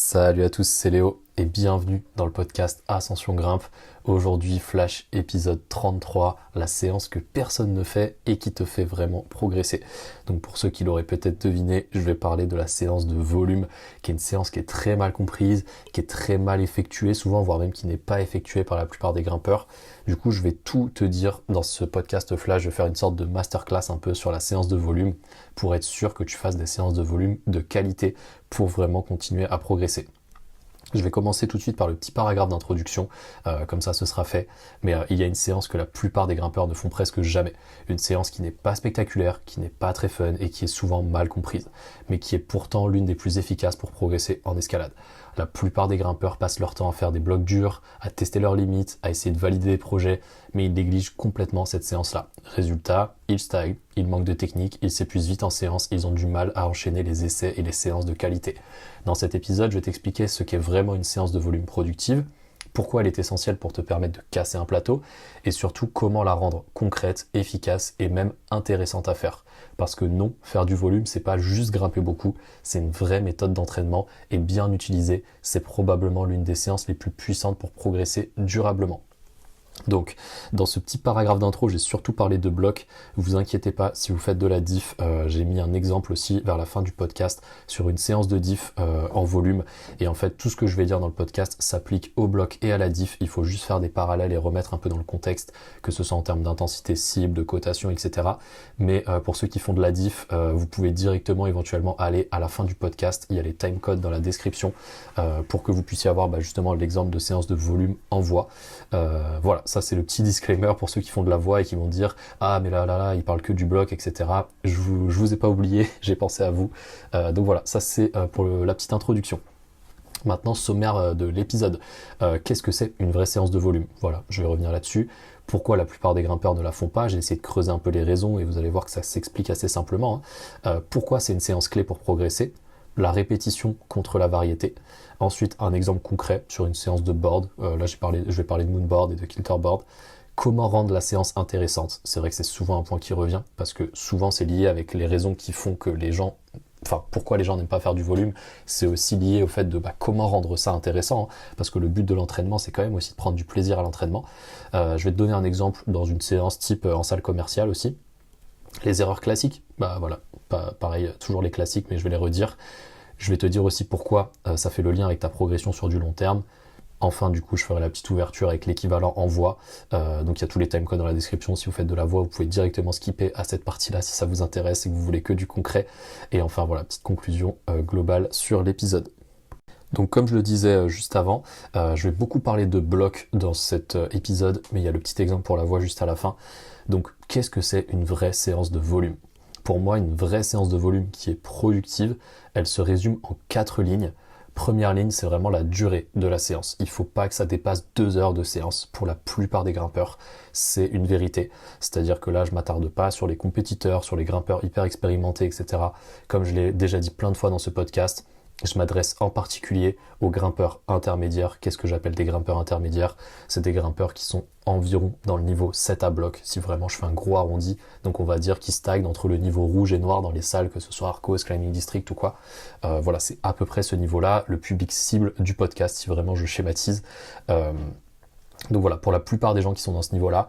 Salut à tous, c'est Léo et bienvenue dans le podcast Ascension Grimpe. Aujourd'hui, Flash épisode 33, la séance que personne ne fait et qui te fait vraiment progresser. Donc pour ceux qui l'auraient peut-être deviné, je vais parler de la séance de volume, qui est une séance qui est très mal comprise, qui est très mal effectuée souvent, voire même qui n'est pas effectuée par la plupart des grimpeurs. Du coup, je vais tout te dire dans ce podcast Flash, je vais faire une sorte de masterclass un peu sur la séance de volume pour être sûr que tu fasses des séances de volume de qualité pour vraiment continuer à progresser. Je vais commencer tout de suite par le petit paragraphe d'introduction, comme ça ce sera fait, mais il y a une séance que la plupart des grimpeurs ne font presque jamais. Une séance qui n'est pas spectaculaire, qui n'est pas très fun et qui est souvent mal comprise, mais qui est pourtant l'une des plus efficaces pour progresser en escalade. La plupart des grimpeurs passent leur temps à faire des blocs durs, à tester leurs limites, à essayer de valider des projets, mais ils négligent complètement cette séance-là. Résultat, ils stagnent, ils manquent de technique, ils s'épuisent vite en séance, ils ont du mal à enchaîner les essais et les séances de qualité. Dans cet épisode, je vais t'expliquer ce qu'est vraiment une séance de volume productive, pourquoi elle est essentielle pour te permettre de casser un plateau, et surtout comment la rendre concrète, efficace et même intéressante à faire. Parce que non, faire du volume, c'est pas juste grimper beaucoup, c'est une vraie méthode d'entraînement et bien utilisée, c'est probablement l'une des séances les plus puissantes pour progresser durablement. Donc, dans ce petit paragraphe d'intro, j'ai surtout parlé de blocs. Vous inquiétez pas, si vous faites de la diff, j'ai mis un exemple aussi vers la fin du podcast sur une séance de diff en volume. Et en fait, tout ce que je vais dire dans le podcast s'applique au bloc et à la diff. Il faut juste faire des parallèles et remettre un peu dans le contexte, que ce soit en termes d'intensité cible, de cotation, etc. Mais pour ceux qui font de la diff, vous pouvez directement éventuellement aller à la fin du podcast. Il y a les timecodes dans la description pour que vous puissiez avoir justement l'exemple de séance de volume en voix. Voilà. Ça c'est le petit disclaimer pour ceux qui font de la voix et qui vont dire « Ah mais là, il parle que du bloc, etc. » Je vous ai pas oublié, j'ai pensé à vous. Donc voilà, ça c'est pour la petite introduction. Maintenant, sommaire de l'épisode. Qu'est-ce que c'est une vraie séance de volume? Voilà, je vais revenir là-dessus. Pourquoi la plupart des grimpeurs ne la font pas? J'ai essayé de creuser un peu les raisons et vous allez voir que ça s'explique assez simplement. Pourquoi c'est une séance clé pour progresser? La répétition contre la variété. Ensuite, un exemple concret sur une séance de board. Là, je vais parler de moonboard et de kilterboard. Comment rendre la séance intéressante? C'est vrai que c'est souvent un point qui revient, parce que souvent c'est lié avec les raisons qui font que les gens... Enfin, pourquoi les gens n'aiment pas faire du volume, c'est aussi lié au fait de comment rendre ça intéressant, parce que le but de l'entraînement, c'est quand même aussi de prendre du plaisir à l'entraînement. Je vais te donner un exemple dans une séance type en salle commerciale aussi. Les erreurs classiques, voilà, pareil, toujours les classiques, mais je vais les redire. Je vais te dire aussi pourquoi ça fait le lien avec ta progression sur du long terme. Enfin, du coup, je ferai la petite ouverture avec l'équivalent en voix. Donc, il y a tous les timecodes dans la description. Si vous faites de la voix, vous pouvez directement skipper à cette partie-là si ça vous intéresse et que vous voulez que du concret. Et enfin, voilà, petite conclusion globale sur l'épisode. Donc comme je le disais juste avant, je vais beaucoup parler de blocs dans cet épisode, mais il y a le petit exemple pour la voix juste à la fin. Donc qu'est-ce que c'est une vraie séance de volume? Pour moi, une vraie séance de volume qui est productive, elle se résume en 4 lignes. Première ligne, c'est vraiment la durée de la séance. Il ne faut pas que ça dépasse 2 heures de séance pour la plupart des grimpeurs. C'est une vérité. C'est-à-dire que là, je m'attarde pas sur les compétiteurs, sur les grimpeurs hyper expérimentés, etc. Comme je l'ai déjà dit plein de fois dans ce podcast, je m'adresse en particulier aux grimpeurs intermédiaires. Qu'est-ce que j'appelle des grimpeurs intermédiaires? C'est des grimpeurs qui sont environ dans le niveau 7 à bloc, si vraiment je fais un gros arrondi. Donc on va dire qu'ils stagnent entre le niveau rouge et noir dans les salles, que ce soit Arcos, Climbing District ou quoi. Voilà, c'est à peu près ce niveau-là, le public cible du podcast, si vraiment je schématise. Donc voilà, pour la plupart des gens qui sont dans ce niveau-là,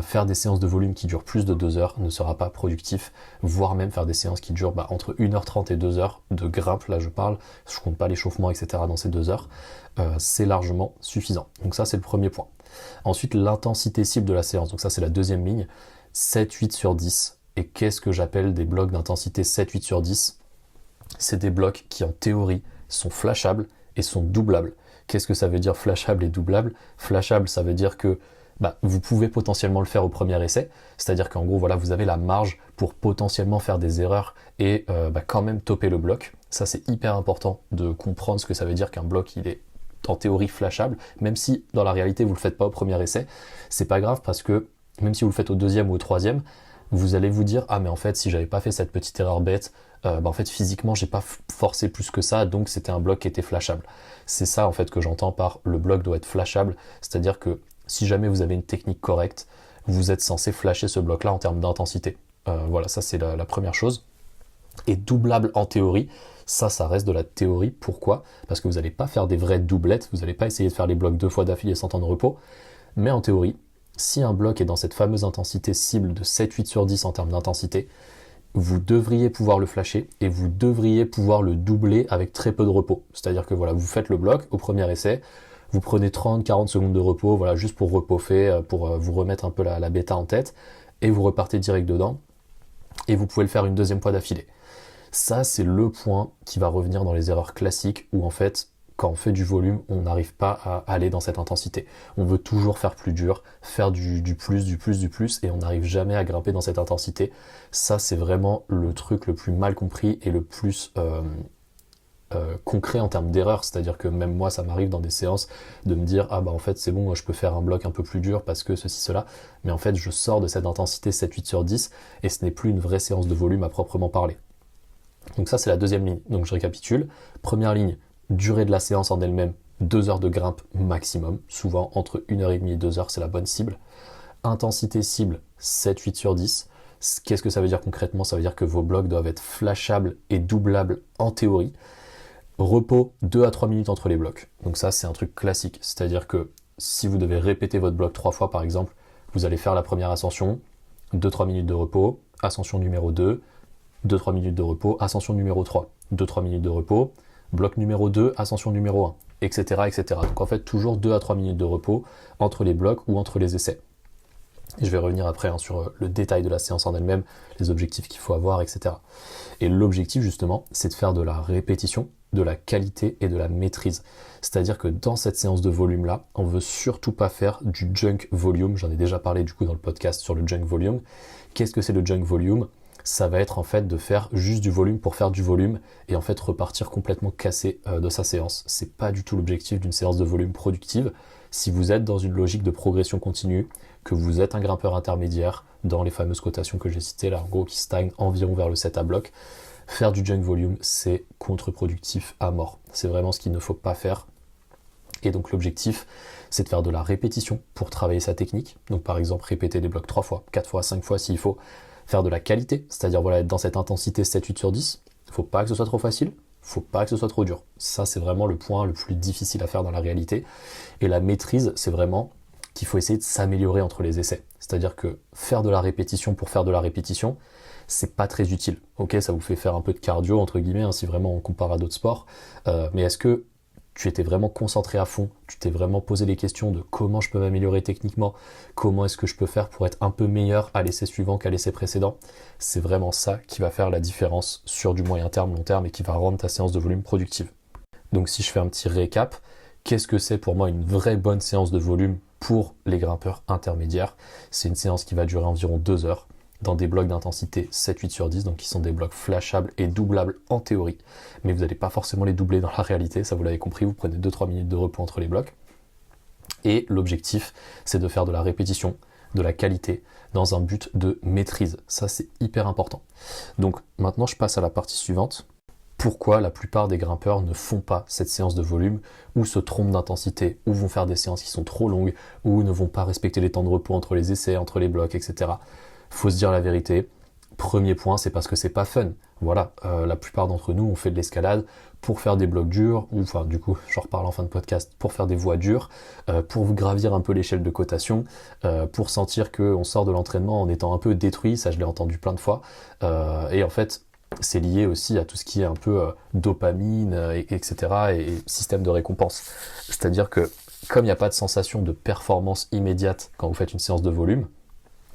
faire des séances de volume qui durent plus de 2 heures ne sera pas productif, voire même faire des séances qui durent entre 1h30 et 2 heures de grimpe, là je parle, je compte pas l'échauffement, etc. dans ces 2 heures, c'est largement suffisant. Donc ça c'est le premier point. Ensuite, l'intensité cible de la séance, donc ça c'est la deuxième ligne, 7-8 sur 10. Et qu'est-ce que j'appelle des blocs d'intensité 7-8 sur 10? C'est des blocs qui en théorie sont flashables et sont doublables. Qu'est-ce que ça veut dire flashable et doublable? Flashable, ça veut dire que vous pouvez potentiellement le faire au premier essai, c'est-à-dire qu'en gros, voilà, vous avez la marge pour potentiellement faire des erreurs et quand même topper le bloc. Ça, c'est hyper important de comprendre ce que ça veut dire qu'un bloc, il est en théorie flashable, même si dans la réalité, vous le faites pas au premier essai. C'est pas grave parce que même si vous le faites au deuxième ou au troisième, vous allez vous dire « Ah mais en fait, si j'avais pas fait cette petite erreur bête, en fait physiquement j'ai pas forcé plus que ça, donc c'était un bloc qui était flashable. » C'est ça en fait que j'entends par le bloc doit être flashable, c'est-à-dire que si jamais vous avez une technique correcte, vous êtes censé flasher ce bloc-là en termes d'intensité. Voilà, ça c'est la première chose. et doublable en théorie. Ça reste de la théorie. Pourquoi ? Parce que vous n'allez pas faire des vraies doublettes, vous n'allez pas essayer de faire les blocs 2 fois d'affilée sans temps de repos. Mais en théorie, si un bloc est dans cette fameuse intensité cible de 7-8 sur 10 en termes d'intensité, vous devriez pouvoir le flasher et vous devriez pouvoir le doubler avec très peu de repos. C'est-à-dire que voilà, vous faites le bloc au premier essai, vous prenez 30-40 secondes de repos, voilà, juste pour repoffer, pour vous remettre un peu la bêta en tête, et vous repartez direct dedans, et vous pouvez le faire une deuxième fois d'affilée. Ça, c'est le point qui va revenir dans les erreurs classiques, où en fait, quand on fait du volume, on n'arrive pas à aller dans cette intensité. On veut toujours faire plus dur, faire du plus, et on n'arrive jamais à grimper dans cette intensité. Ça, c'est vraiment le truc le plus mal compris et le plus concret en termes d'erreur. C'est-à-dire que même moi, ça m'arrive dans des séances de me dire « Ah bah en fait, c'est bon, je peux faire un bloc un peu plus dur parce que ceci, cela. » Mais en fait, je sors de cette intensité 7-8 sur 10 et ce n'est plus une vraie séance de volume à proprement parler. Donc ça, c'est la deuxième ligne. Donc je récapitule. Première ligne, durée de la séance en elle-même, 2 heures de grimpe maximum. Souvent, entre 1h30 et 2 heures, c'est la bonne cible. Intensité cible, 7-8 sur 10. Qu'est-ce que ça veut dire concrètement ? Ça veut dire que vos blocs doivent être flashables et doublables en théorie. Repos, 2 à 3 minutes entre les blocs. Donc ça, c'est un truc classique. C'est-à-dire que si vous devez répéter votre bloc 3 fois, par exemple, vous allez faire la première ascension, 2-3 minutes de repos, ascension numéro 2, 2-3 minutes de repos, ascension numéro 3, 2-3 minutes de repos, bloc numéro 2, ascension numéro 1, etc., etc. Donc en fait, toujours 2 à 3 minutes de repos entre les blocs ou entre les essais. Et je vais revenir après sur le détail de la séance en elle-même, les objectifs qu'il faut avoir, etc. Et l'objectif, justement, c'est de faire de la répétition, de la qualité et de la maîtrise. C'est-à-dire que dans cette séance de volume-là, on veut surtout pas faire du junk volume. J'en ai déjà parlé du coup dans le podcast sur le junk volume. Qu'est-ce que c'est le junk volume ? Ça va être en fait de faire juste du volume pour faire du volume et en fait repartir complètement cassé de sa séance. C'est pas du tout l'objectif d'une séance de volume productive. Si vous êtes dans une logique de progression continue, que vous êtes un grimpeur intermédiaire dans les fameuses cotations que j'ai citées là, en gros qui stagnent environ vers le 7 à bloc, faire du junk volume, c'est contre-productif à mort. C'est vraiment ce qu'il ne faut pas faire. Et donc l'objectif, c'est de faire de la répétition pour travailler sa technique. Donc par exemple, répéter des blocs 3 fois, 4 fois, 5 fois s'il faut. Faire de la qualité, c'est-à-dire voilà, être dans cette intensité 7-8 sur 10. Il ne faut pas que ce soit trop facile, il ne faut pas que ce soit trop dur. Ça, c'est vraiment le point le plus difficile à faire dans la réalité. Et la maîtrise, c'est vraiment qu'il faut essayer de s'améliorer entre les essais. C'est-à-dire que faire de la répétition pour faire de la répétition, c'est pas très utile. Ok, ça vous fait faire un peu de cardio, entre guillemets, hein, si vraiment on compare à d'autres sports. Mais est-ce que tu étais vraiment concentré à fond, tu t'es vraiment posé les questions de comment je peux m'améliorer techniquement, comment est-ce que je peux faire pour être un peu meilleur à l'essai suivant qu'à l'essai précédent. C'est vraiment ça qui va faire la différence sur du moyen terme, long terme et qui va rendre ta séance de volume productive. Donc si je fais un petit récap, qu'est-ce que c'est pour moi une vraie bonne séance de volume pour les grimpeurs intermédiaires ? C'est une séance qui va durer environ 2 heures dans des blocs d'intensité 7-8 sur 10, donc qui sont des blocs flashables et doublables en théorie, mais vous n'allez pas forcément les doubler dans la réalité, ça vous l'avez compris, vous prenez 2-3 minutes de repos entre les blocs, et l'objectif, c'est de faire de la répétition, de la qualité, dans un but de maîtrise. Ça, c'est hyper important. Donc maintenant, je passe à la partie suivante. Pourquoi la plupart des grimpeurs ne font pas cette séance de volume, ou se trompent d'intensité, ou vont faire des séances qui sont trop longues, ou ne vont pas respecter les temps de repos entre les essais, entre les blocs, etc. Faut se dire la vérité. Premier point, c'est parce que c'est pas fun. Voilà, la plupart d'entre nous, on fait de l'escalade pour faire des blocs durs, ou enfin du coup, j'en reparle en fin de podcast, pour faire des voies dures, pour gravir un peu l'échelle de cotation, pour sentir qu'on sort de l'entraînement en étant un peu détruit, ça je l'ai entendu plein de fois, et en fait, c'est lié aussi à tout ce qui est un peu dopamine, etc., et système de récompense. C'est-à-dire que, comme il n'y a pas de sensation de performance immédiate quand vous faites une séance de volume,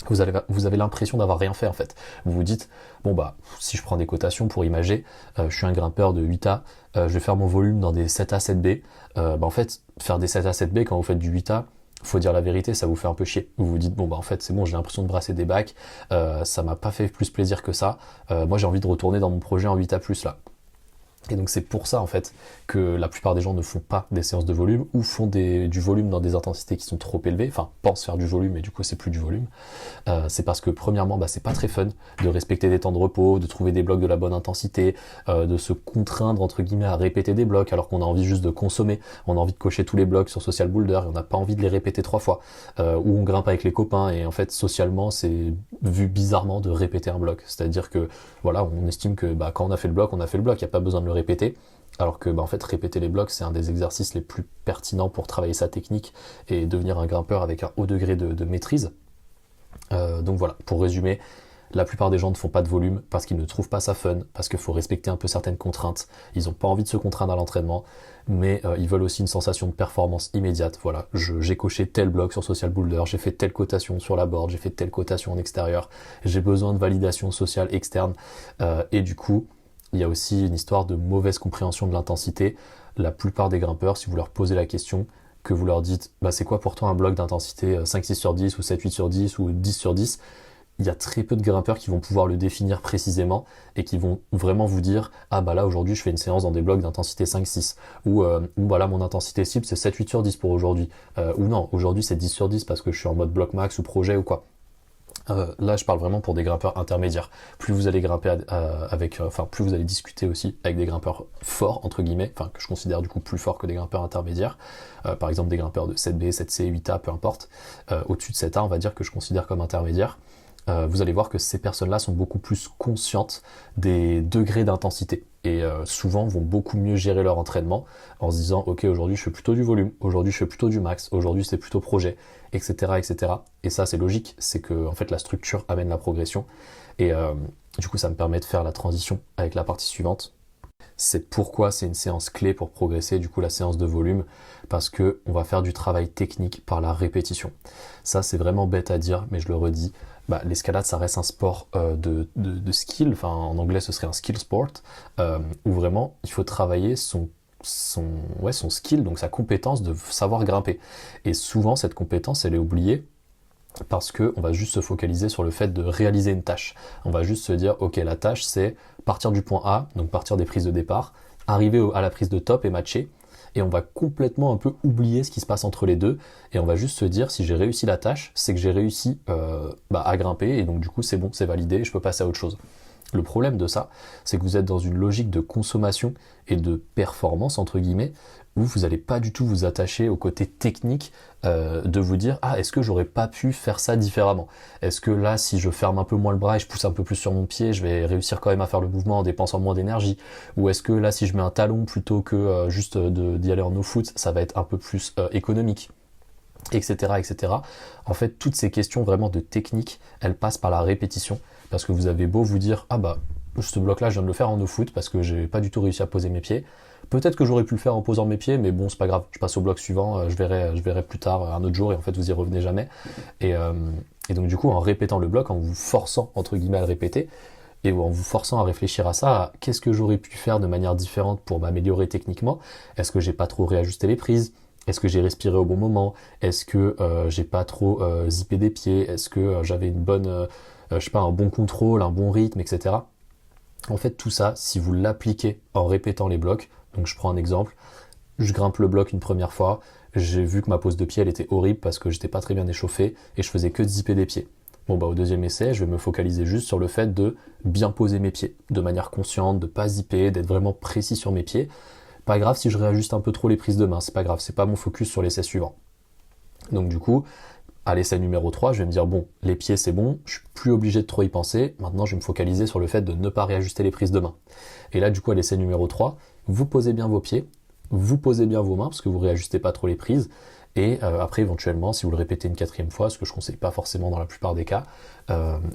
vous avez l'impression d'avoir rien fait en fait. Vous vous dites, bon bah, si je prends des cotations pour imager, je suis un grimpeur de 8A, je vais faire mon volume dans des 7A, 7B. En fait, faire des 7A, 7B quand vous faites du 8A, faut dire la vérité, ça vous fait un peu chier. Vous vous dites, bon bah en fait c'est bon, j'ai l'impression de brasser des bacs, ça m'a pas fait plus plaisir que ça. Moi j'ai envie de retourner dans mon projet en 8A+, là. Et donc c'est pour ça en fait que la plupart des gens ne font pas des séances de volume ou font du volume dans des intensités qui sont trop élevées, enfin pensent faire du volume et du coup c'est plus du volume. C'est parce que premièrement c'est pas très fun de respecter des temps de repos, de trouver des blocs de la bonne intensité, de se contraindre entre guillemets à répéter des blocs alors qu'on a envie juste de consommer, on a envie de cocher tous les blocs sur Social Boulder et on n'a pas envie de les répéter 3 fois, ou on grimpe avec les copains et en fait socialement c'est vu bizarrement de répéter un bloc, c'est-à-dire que voilà, on estime que quand on a fait le bloc, on a fait le bloc, il n'y a pas besoin de le répéter. Alors que en fait répéter les blocs c'est un des exercices les plus pertinents pour travailler sa technique et devenir un grimpeur avec un haut degré de maîtrise. Donc voilà, pour résumer, la plupart des gens ne font pas de volume parce qu'ils ne trouvent pas ça fun, parce qu'il faut respecter un peu certaines contraintes, ils n'ont pas envie de se contraindre à l'entraînement, mais ils veulent aussi une sensation de performance immédiate. Voilà, j'ai coché tel bloc sur Social Boulder, j'ai fait telle cotation sur la board, j'ai fait telle cotation en extérieur, j'ai besoin de validation sociale externe, et du coup, il y a aussi une histoire de mauvaise compréhension de l'intensité. La plupart des grimpeurs, si vous leur posez la question, que vous leur dites c'est quoi pour toi un bloc d'intensité 5-6 sur 10 ou 7-8 sur 10 ou 10 sur 10, il y a très peu de grimpeurs qui vont pouvoir le définir précisément et qui vont vraiment vous dire là aujourd'hui je fais une séance dans des blocs d'intensité 5-6 ou voilà mon intensité cible c'est 7-8 sur 10 pour aujourd'hui, ou non aujourd'hui c'est 10 sur 10 parce que je suis en mode bloc max ou projet ou quoi. Là, je parle vraiment pour des grimpeurs intermédiaires. Plus vous allez grimper plus vous allez discuter aussi avec des grimpeurs forts, entre guillemets, que je considère du coup plus forts que des grimpeurs intermédiaires. Par exemple, des grimpeurs de 7B, 7C, 8A, peu importe. Au-dessus de 7A, on va dire que je considère comme intermédiaire. Vous allez voir que ces personnes-là sont beaucoup plus conscientes des degrés d'intensité et souvent vont beaucoup mieux gérer leur entraînement en se disant ok aujourd'hui je fais plutôt du volume, aujourd'hui je fais plutôt du max, aujourd'hui c'est plutôt projet, etc. etc. Et ça c'est logique, c'est que en fait la structure amène la progression et du coup ça me permet de faire la transition avec la partie suivante. C'est pourquoi c'est une séance clé pour progresser, du coup la séance de volume, parce que on va faire du travail technique par la répétition. Ça c'est vraiment bête à dire, mais je le redis, l'escalade ça reste un sport de skill, en anglais ce serait un skill sport, où vraiment il faut travailler son skill, donc sa compétence de savoir grimper. Et souvent cette compétence elle est oubliée, parce qu'on va juste se focaliser sur le fait de réaliser une tâche. On va juste se dire, ok, la tâche c'est partir du point A, donc partir des prises de départ, arriver à la prise de top et matcher, et on va complètement un peu oublier ce qui se passe entre les deux, et on va juste se dire, si j'ai réussi la tâche, c'est que j'ai réussi à grimper, et donc du coup c'est bon, c'est validé, je peux passer à autre chose. Le problème de ça, c'est que vous êtes dans une logique de consommation et de performance, entre guillemets, où vous n'allez pas du tout vous attacher au côté technique de vous dire est-ce que j'aurais pas pu faire ça différemment, est-ce que là si je ferme un peu moins le bras et je pousse un peu plus sur mon pied je vais réussir quand même à faire le mouvement en dépensant moins d'énergie, ou est-ce que là si je mets un talon plutôt que juste d'y aller en no foot ça va être un peu plus économique, etc., etc. En fait toutes ces questions vraiment de technique elles passent par la répétition, parce que vous avez beau vous dire ce bloc là je viens de le faire en no foot parce que j'ai pas du tout réussi à poser mes pieds. Peut-être que j'aurais pu le faire en posant mes pieds, mais bon, c'est pas grave. Je passe au bloc suivant, je verrai plus tard un autre jour, et en fait, vous y revenez jamais. Et donc, du coup, en répétant le bloc, en vous forçant, entre guillemets, à le répéter, et en vous forçant à réfléchir à ça, à qu'est-ce que j'aurais pu faire de manière différente pour m'améliorer techniquement? Est-ce que j'ai pas trop réajusté les prises? Est-ce que j'ai respiré au bon moment? Est-ce que j'ai pas trop zippé des pieds? Est-ce que j'avais une bonne, un bon contrôle, un bon rythme, etc. En fait, tout ça, si vous l'appliquez en répétant les blocs, donc je prends un exemple, je grimpe le bloc une première fois, j'ai vu que ma pose de pied elle était horrible parce que j'étais pas très bien échauffé et je faisais que de zipper des pieds. Au deuxième essai, je vais me focaliser juste sur le fait de bien poser mes pieds, de manière consciente, de pas zipper, d'être vraiment précis sur mes pieds. Pas grave si je réajuste un peu trop les prises de main, c'est pas grave, c'est pas mon focus sur l'essai suivant. Donc du coup, à l'essai numéro 3, je vais me dire les pieds c'est bon, je suis plus obligé de trop y penser, maintenant je vais me focaliser sur le fait de ne pas réajuster les prises de main. Et là du coup à l'essai numéro 3, vous posez bien vos pieds, vous posez bien vos mains parce que vous réajustez pas trop les prises, et après éventuellement si vous le répétez une 4e fois, ce que je conseille pas forcément dans la plupart des cas,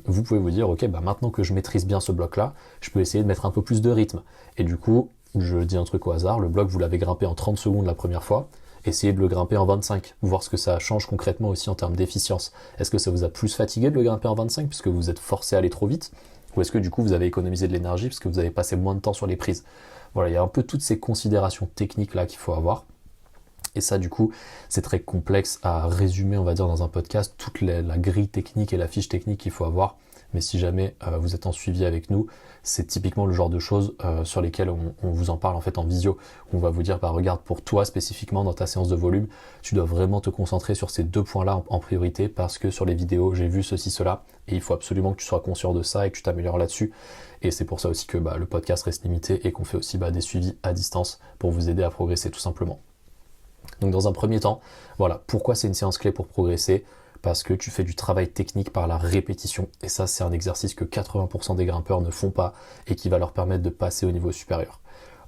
vous pouvez vous dire maintenant que je maîtrise bien ce bloc là, je peux essayer de mettre un peu plus de rythme. Et du coup, je dis un truc au hasard, le bloc vous l'avez grimpé en 30 secondes la première fois, essayez de le grimper en 25, voir ce que ça change concrètement aussi en termes d'efficience. Est-ce que ça vous a plus fatigué de le grimper en 25 puisque vous êtes forcé à aller trop vite, ou est-ce que du coup vous avez économisé de l'énergie parce que vous avez passé moins de temps sur les prises? Voilà, il y a un peu toutes ces considérations techniques là qu'il faut avoir. Et ça du coup c'est très complexe à résumer on va dire dans un podcast, toute la grille technique et la fiche technique qu'il faut avoir mais si jamais vous êtes en suivi avec nous, c'est typiquement le genre de choses sur lesquelles on vous en parle en fait en visio. On va vous dire, regarde, pour toi spécifiquement dans ta séance de volume, tu dois vraiment te concentrer sur ces 2 points-là en priorité, parce que sur les vidéos, j'ai vu ceci, cela, et il faut absolument que tu sois conscient de ça et que tu t'améliores là-dessus. Et c'est pour ça aussi que le podcast reste limité et qu'on fait aussi des suivis à distance pour vous aider à progresser tout simplement. Donc dans un premier temps, voilà, pourquoi c'est une séance clé pour progresser ? Parce que tu fais du travail technique par la répétition, et ça c'est un exercice que 80% des grimpeurs ne font pas et qui va leur permettre de passer au niveau supérieur.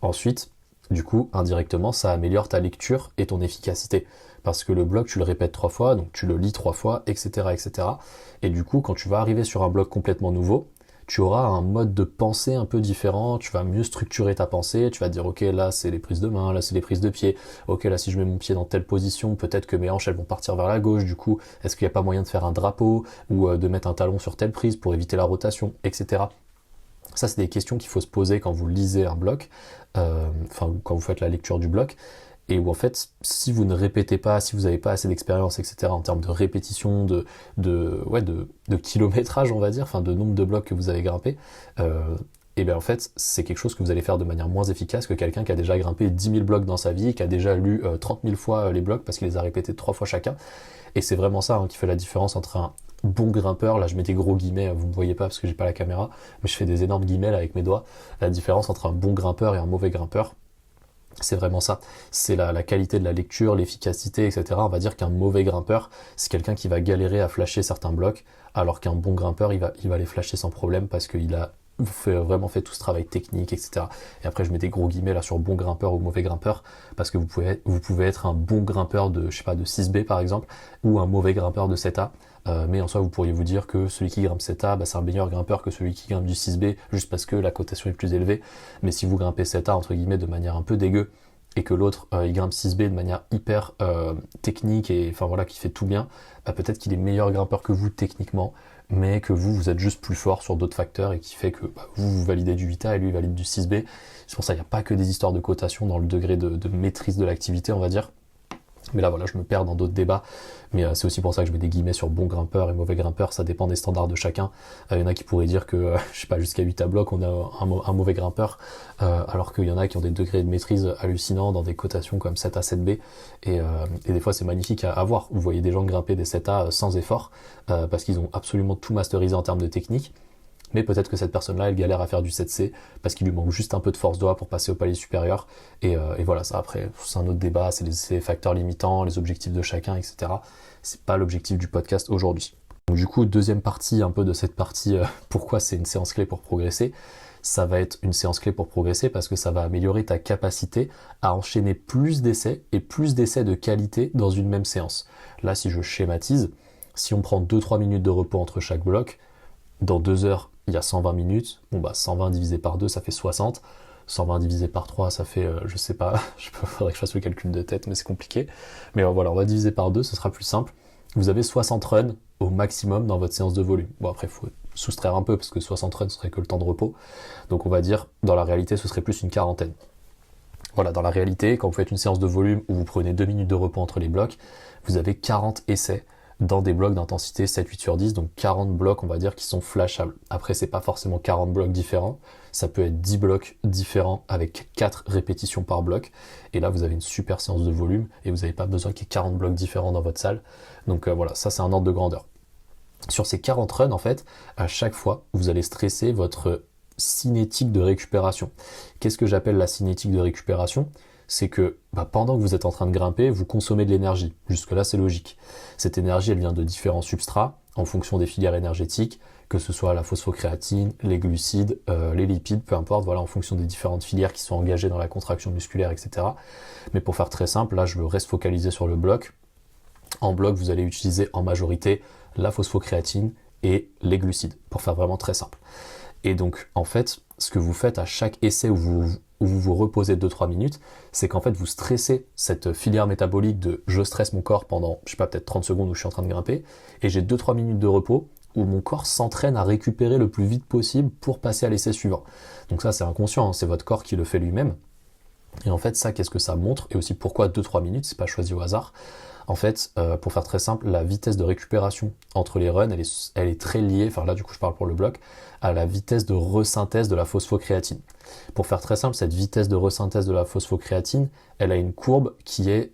Ensuite, du coup, indirectement, ça améliore ta lecture et ton efficacité, parce que le bloc, tu le répètes 3 fois, donc tu le lis 3 fois, etc., etc. Et du coup, quand tu vas arriver sur un bloc complètement nouveau, tu auras un mode de pensée un peu différent, tu vas mieux structurer ta pensée, tu vas te dire ok, là c'est les prises de main, là c'est les prises de pied, ok, là si je mets mon pied dans telle position, peut-être que mes hanches elles vont partir vers la gauche, du coup est-ce qu'il n'y a pas moyen de faire un drapeau ou de mettre un talon sur telle prise pour éviter la rotation, etc. Ça c'est des questions qu'il faut se poser quand vous lisez un bloc, quand vous faites la lecture du bloc, et où en fait, si vous ne répétez pas, si vous n'avez pas assez d'expérience, etc., en termes de répétition, de kilométrage, on va dire, de nombre de blocs que vous avez grimpé, et bien en fait, c'est quelque chose que vous allez faire de manière moins efficace que quelqu'un qui a déjà grimpé 10 000 blocs dans sa vie, qui a déjà lu 30 000 fois les blocs parce qu'il les a répétés 3 fois chacun. Et c'est vraiment ça qui fait la différence entre un bon grimpeur, là je mets des gros guillemets, vous ne me voyez pas parce que j'ai pas la caméra, mais je fais des énormes guillemets là avec mes doigts, la différence entre un bon grimpeur et un mauvais grimpeur. C'est vraiment ça, c'est la qualité de la lecture, l'efficacité, etc. On va dire qu'un mauvais grimpeur, c'est quelqu'un qui va galérer à flasher certains blocs, alors qu'un bon grimpeur, il va les flasher sans problème parce qu'il a vraiment fait tout ce travail technique, etc. Et après, je mets des gros guillemets là sur bon grimpeur ou mauvais grimpeur, parce que vous pouvez être un bon grimpeur de 6B par exemple, ou un mauvais grimpeur de 7A. Mais en soi, vous pourriez vous dire que celui qui grimpe 7A, c'est un meilleur grimpeur que celui qui grimpe du 6B, juste parce que la cotation est plus élevée. Mais si vous grimpez 7A, entre guillemets, de manière un peu dégueu, et que l'autre, il grimpe 6B de manière hyper technique, et qui fait tout bien, peut-être qu'il est meilleur grimpeur que vous techniquement, mais que vous êtes juste plus fort sur d'autres facteurs, et qui fait que vous validez du 8A et lui valide du 6B. C'est pour ça qu'il n'y a pas que des histoires de cotation dans le degré de maîtrise de l'activité, on va dire. Mais là, je me perds dans d'autres débats. Mais c'est aussi pour ça que je mets des guillemets sur bon grimpeur et mauvais grimpeur. Ça dépend des standards de chacun. Il y en a qui pourraient dire que, jusqu'à 8 à bloc, on a un mauvais grimpeur. Alors qu'il y en a qui ont des degrés de maîtrise hallucinants dans des cotations comme 7A, 7B. Et des fois, c'est magnifique à voir. Vous voyez des gens grimper des 7A sans effort, parce qu'ils ont absolument tout masterisé en termes de technique. Mais peut-être que cette personne-là, elle galère à faire du 7C parce qu'il lui manque juste un peu de force doigt pour passer au palier supérieur. Et voilà, ça après, c'est un autre débat, c'est les facteurs limitants, les objectifs de chacun, etc. C'est pas l'objectif du podcast aujourd'hui. Donc du coup, deuxième partie un peu de cette partie, pourquoi c'est une séance clé pour progresser. Ça va être une séance clé pour progresser parce que ça va améliorer ta capacité à enchaîner plus d'essais et plus d'essais de qualité dans une même séance. Là, si je schématise, si on prend 2-3 minutes de repos entre chaque bloc, dans 2 heures, il y a 120 minutes. 120 divisé par 2, ça fait 60. 120 divisé par 3, ça fait, je sais pas, faudrait que je fasse le calcul de tête, mais c'est compliqué. Mais voilà, on va diviser par 2, ce sera plus simple. Vous avez 60 runs au maximum dans votre séance de volume. Bon, après, il faut soustraire un peu, parce que 60 runs, ce serait que le temps de repos. Donc on va dire, dans la réalité, ce serait plus une quarantaine. Voilà, dans la réalité, quand vous faites une séance de volume où vous prenez 2 minutes de repos entre les blocs, vous avez 40 essais dans des blocs d'intensité 7, 8 sur 10, donc 40 blocs, on va dire, qui sont flashables. Après, c'est pas forcément 40 blocs différents, ça peut être 10 blocs différents avec 4 répétitions par bloc, et là, vous avez une super séance de volume, et vous n'avez pas besoin qu'il y ait 40 blocs différents dans votre salle. Donc voilà, ça c'est un ordre de grandeur. Sur ces 40 runs, en fait, à chaque fois, vous allez stresser votre cinétique de récupération. Qu'est-ce que j'appelle la cinétique de récupération ? C'est que pendant que vous êtes en train de grimper, vous consommez de l'énergie. Jusque-là, c'est logique. Cette énergie, elle vient de différents substrats en fonction des filières énergétiques, que ce soit la phosphocréatine, les glucides, les lipides, peu importe, voilà, en fonction des différentes filières qui sont engagées dans la contraction musculaire, etc. Mais pour faire très simple, là, je reste focalisé sur le bloc. En bloc, vous allez utiliser en majorité la phosphocréatine et les glucides, pour faire vraiment très simple. Et donc, en fait, ce que vous faites à chaque essai où vous reposez 2-3 minutes, c'est qu'en fait, vous stressez cette filière métabolique de je stresse mon corps pendant, peut-être 30 secondes où je suis en train de grimper, et j'ai 2-3 minutes de repos où mon corps s'entraîne à récupérer le plus vite possible pour passer à l'essai suivant. Donc ça, c'est inconscient, c'est votre corps qui le fait lui-même. Et en fait, ça, qu'est-ce que ça montre? Et aussi pourquoi 2-3 minutes, c'est pas choisi au hasard. En fait, pour faire très simple, la vitesse de récupération entre les runs, elle est très liée, enfin là du coup je parle pour le bloc, à la vitesse de resynthèse de la phosphocréatine. Pour faire très simple, cette vitesse de resynthèse de la phosphocréatine, elle a une courbe qui est,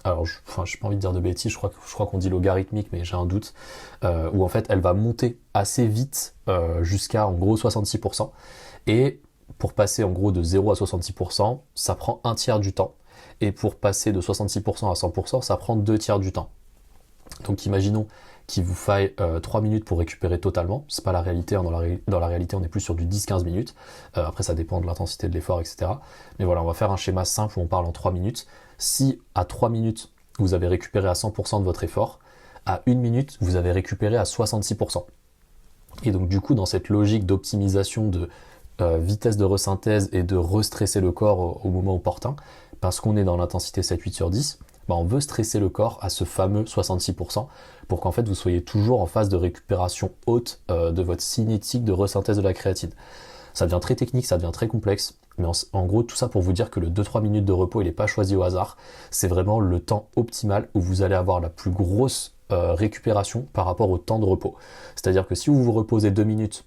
alors j'ai pas envie de dire de bêtises, je crois qu'on dit logarithmique, mais j'ai un doute, où en fait elle va monter assez vite jusqu'à en gros 66%. Et pour passer en gros de 0 à 66%, ça prend un tiers du temps. Et pour passer de 66% à 100%, ça prend 2 tiers du temps. Donc imaginons qu'il vous faille 3 minutes pour récupérer totalement. C'est pas la réalité, hein. Dans la réalité on est plus sur du 10-15 minutes. Après ça dépend de l'intensité de l'effort, etc. Mais voilà, on va faire un schéma simple où on parle en 3 minutes. Si à 3 minutes vous avez récupéré à 100% de votre effort, à 1 minute vous avez récupéré à 66%. Et donc du coup dans cette logique d'optimisation de vitesse de resynthèse et de restresser le corps au moment opportun, parce qu'on est dans l'intensité 7-8 sur 10, bah on veut stresser le corps à ce fameux 66% pour qu'en fait vous soyez toujours en phase de récupération haute de votre cinétique de resynthèse de la créatine. Ça devient très technique, ça devient très complexe, mais en gros tout ça pour vous dire que le 2-3 minutes de repos il n'est pas choisi au hasard, c'est vraiment le temps optimal où vous allez avoir la plus grosse récupération par rapport au temps de repos. C'est-à-dire que si vous vous reposez 2 minutes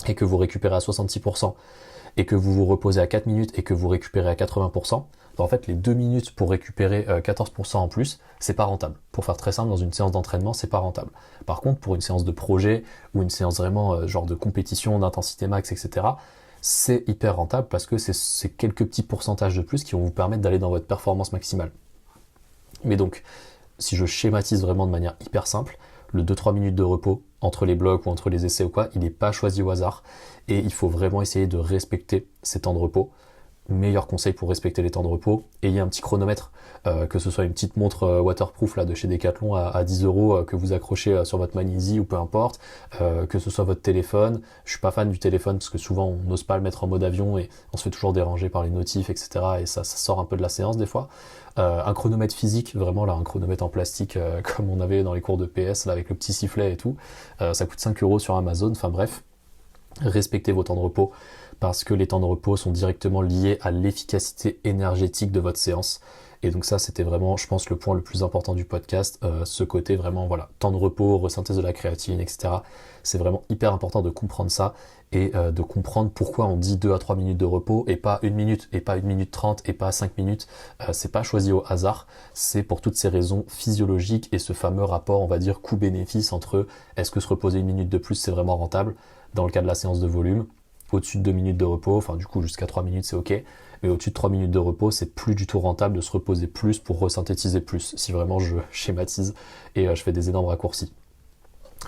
et que vous récupérez à 66%, et que vous vous reposez à 4 minutes et que vous récupérez à 80%, bah en fait les 2 minutes pour récupérer 14% en plus, c'est pas rentable. Pour faire très simple, dans une séance d'entraînement, c'est pas rentable. Par contre, pour une séance de projet ou une séance vraiment genre de compétition, d'intensité max, etc., c'est hyper rentable parce que c'est quelques petits pourcentages de plus qui vont vous permettre d'aller dans votre performance maximale. Mais donc, si je schématise vraiment de manière hyper simple, le 2-3 minutes de repos entre les blocs ou entre les essais ou quoi, il n'est pas choisi au hasard et il faut vraiment essayer de respecter ces temps de repos. Meilleur conseil pour respecter les temps de repos, ayez un petit chronomètre, que ce soit une petite montre waterproof là, de chez Decathlon à 10 € que vous accrochez sur votre Manizy ou peu importe, que ce soit votre téléphone. Je suis pas fan du téléphone parce que souvent on n'ose pas le mettre en mode avion et on se fait toujours déranger par les notifs, etc. Et ça sort un peu de la séance des fois. Un chronomètre physique, vraiment là, un chronomètre en plastique comme on avait dans les cours de PS là, avec le petit sifflet et tout. Ça coûte 5 € sur Amazon, enfin bref. Respectez vos temps de repos parce que les temps de repos sont directement liés à l'efficacité énergétique de votre séance. Et donc ça, c'était vraiment, je pense, le point le plus important du podcast, ce côté vraiment, voilà, temps de repos, resynthèse de la créatine, etc. C'est vraiment hyper important de comprendre ça et de comprendre pourquoi on dit 2 à 3 minutes de repos et pas 1 minute, et pas 1 minute 30 et pas 5 minutes. C'est pas choisi au hasard, c'est pour toutes ces raisons physiologiques et ce fameux rapport, on va dire, coût-bénéfice entre est-ce que se reposer 1 minute de plus, c'est vraiment rentable dans le cas de la séance de volume. Au-dessus de 2 minutes de repos, enfin du coup jusqu'à 3 minutes c'est ok, mais au-dessus de 3 minutes de repos, c'est plus du tout rentable de se reposer plus pour resynthétiser plus, si vraiment je schématise et je fais des énormes raccourcis.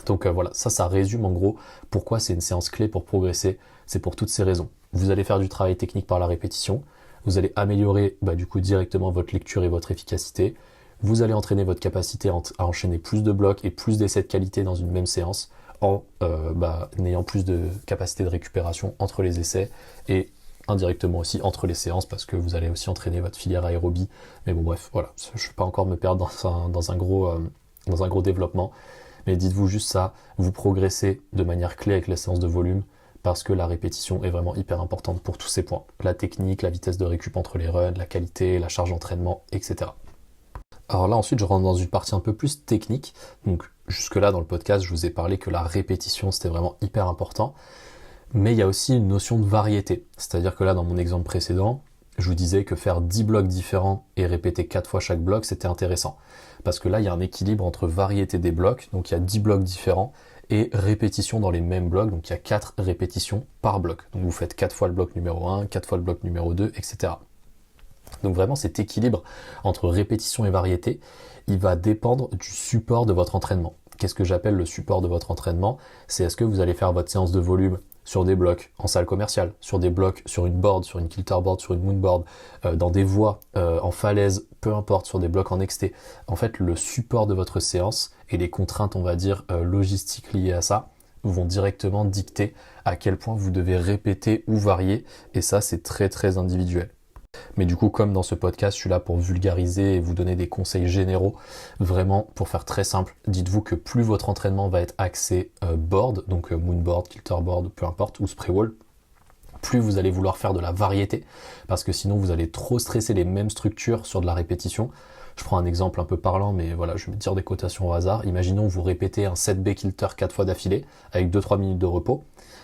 Donc voilà, ça résume en gros pourquoi c'est une séance clé pour progresser, c'est pour toutes ces raisons. Vous allez faire du travail technique par la répétition, vous allez améliorer du coup directement votre lecture et votre efficacité, vous allez entraîner votre capacité à enchaîner plus de blocs et plus d'essais de qualité dans une même séance, en ayant plus de capacité de récupération entre les essais et indirectement aussi entre les séances parce que vous allez aussi entraîner votre filière aérobie. Mais bon bref, voilà, je ne vais pas encore me perdre dans un gros développement. Mais dites-vous juste ça, vous progressez de manière clé avec les séances de volume parce que la répétition est vraiment hyper importante pour tous ces points. La technique, la vitesse de récup entre les runs, la qualité, la charge d'entraînement, etc. Alors là ensuite je rentre dans une partie un peu plus technique. Donc jusque-là dans le podcast je vous ai parlé que la répétition c'était vraiment hyper important. Mais il y a aussi une notion de variété. C'est-à-dire que là dans mon exemple précédent, je vous disais que faire 10 blocs différents et répéter 4 fois chaque bloc c'était intéressant. Parce que là il y a un équilibre entre variété des blocs, donc il y a 10 blocs différents, et répétition dans les mêmes blocs, donc il y a 4 répétitions par bloc. Donc vous faites 4 fois le bloc numéro 1, 4 fois le bloc numéro 2, etc. Donc vraiment cet équilibre entre répétition et variété, il va dépendre du support de votre entraînement. Qu'est-ce que j'appelle le support de votre entraînement? C'est est-ce que vous allez faire votre séance de volume sur des blocs en salle commerciale, sur des blocs sur une board, sur une kilterboard, sur une moonboard, dans des voies, en falaise, peu importe, sur des blocs en XT. En fait, le support de votre séance et les contraintes, on va dire, logistiques liées à ça, vont directement dicter à quel point vous devez répéter ou varier, et ça, c'est très très individuel. Mais du coup, comme dans ce podcast, je suis là pour vulgariser et vous donner des conseils généraux. Vraiment, pour faire très simple, dites-vous que plus votre entraînement va être axé board, donc moonboard, kilterboard, peu importe, ou spray wall, plus vous allez vouloir faire de la variété, parce que sinon vous allez trop stresser les mêmes structures sur de la répétition. Je prends un exemple un peu parlant, mais voilà, je vais dire des cotations au hasard. Imaginons vous répétez un 7B kilter 4 fois d'affilée, avec 2-3 minutes de repos.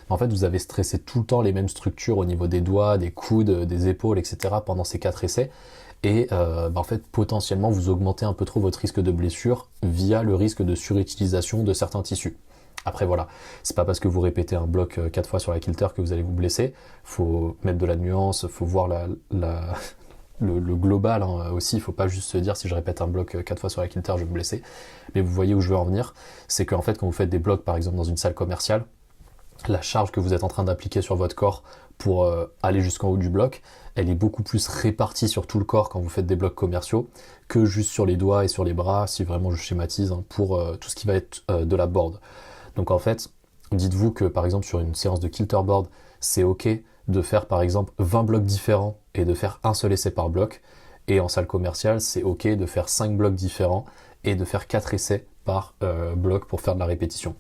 En fait, vous avez stressé tout le temps les mêmes structures au niveau des doigts, des coudes, des épaules, etc. pendant ces 4 essais. Et en fait, potentiellement, vous augmentez un peu trop votre risque de blessure via le risque de surutilisation de certains tissus. Après voilà, c'est pas parce que vous répétez un bloc 4 fois sur la kilter que vous allez vous blesser. Faut mettre de la nuance, faut voir le global aussi. Il faut pas juste se dire si je répète un bloc 4 fois sur la kilter, je vais me blesser. Mais vous voyez où je veux en venir, c'est qu'en fait quand vous faites des blocs par exemple dans une salle commerciale, la charge que vous êtes en train d'appliquer sur votre corps pour aller jusqu'en haut du bloc, elle est beaucoup plus répartie sur tout le corps quand vous faites des blocs commerciaux que juste sur les doigts et sur les bras, si vraiment je schématise, pour tout ce qui va être de la board. Donc en fait, dites-vous que par exemple sur une séance de kilter board, c'est ok de faire par exemple 20 blocs différents et de faire un seul essai par bloc. Et en salle commerciale, c'est ok de faire 5 blocs différents et de faire 4 essais par bloc pour faire de la répétition.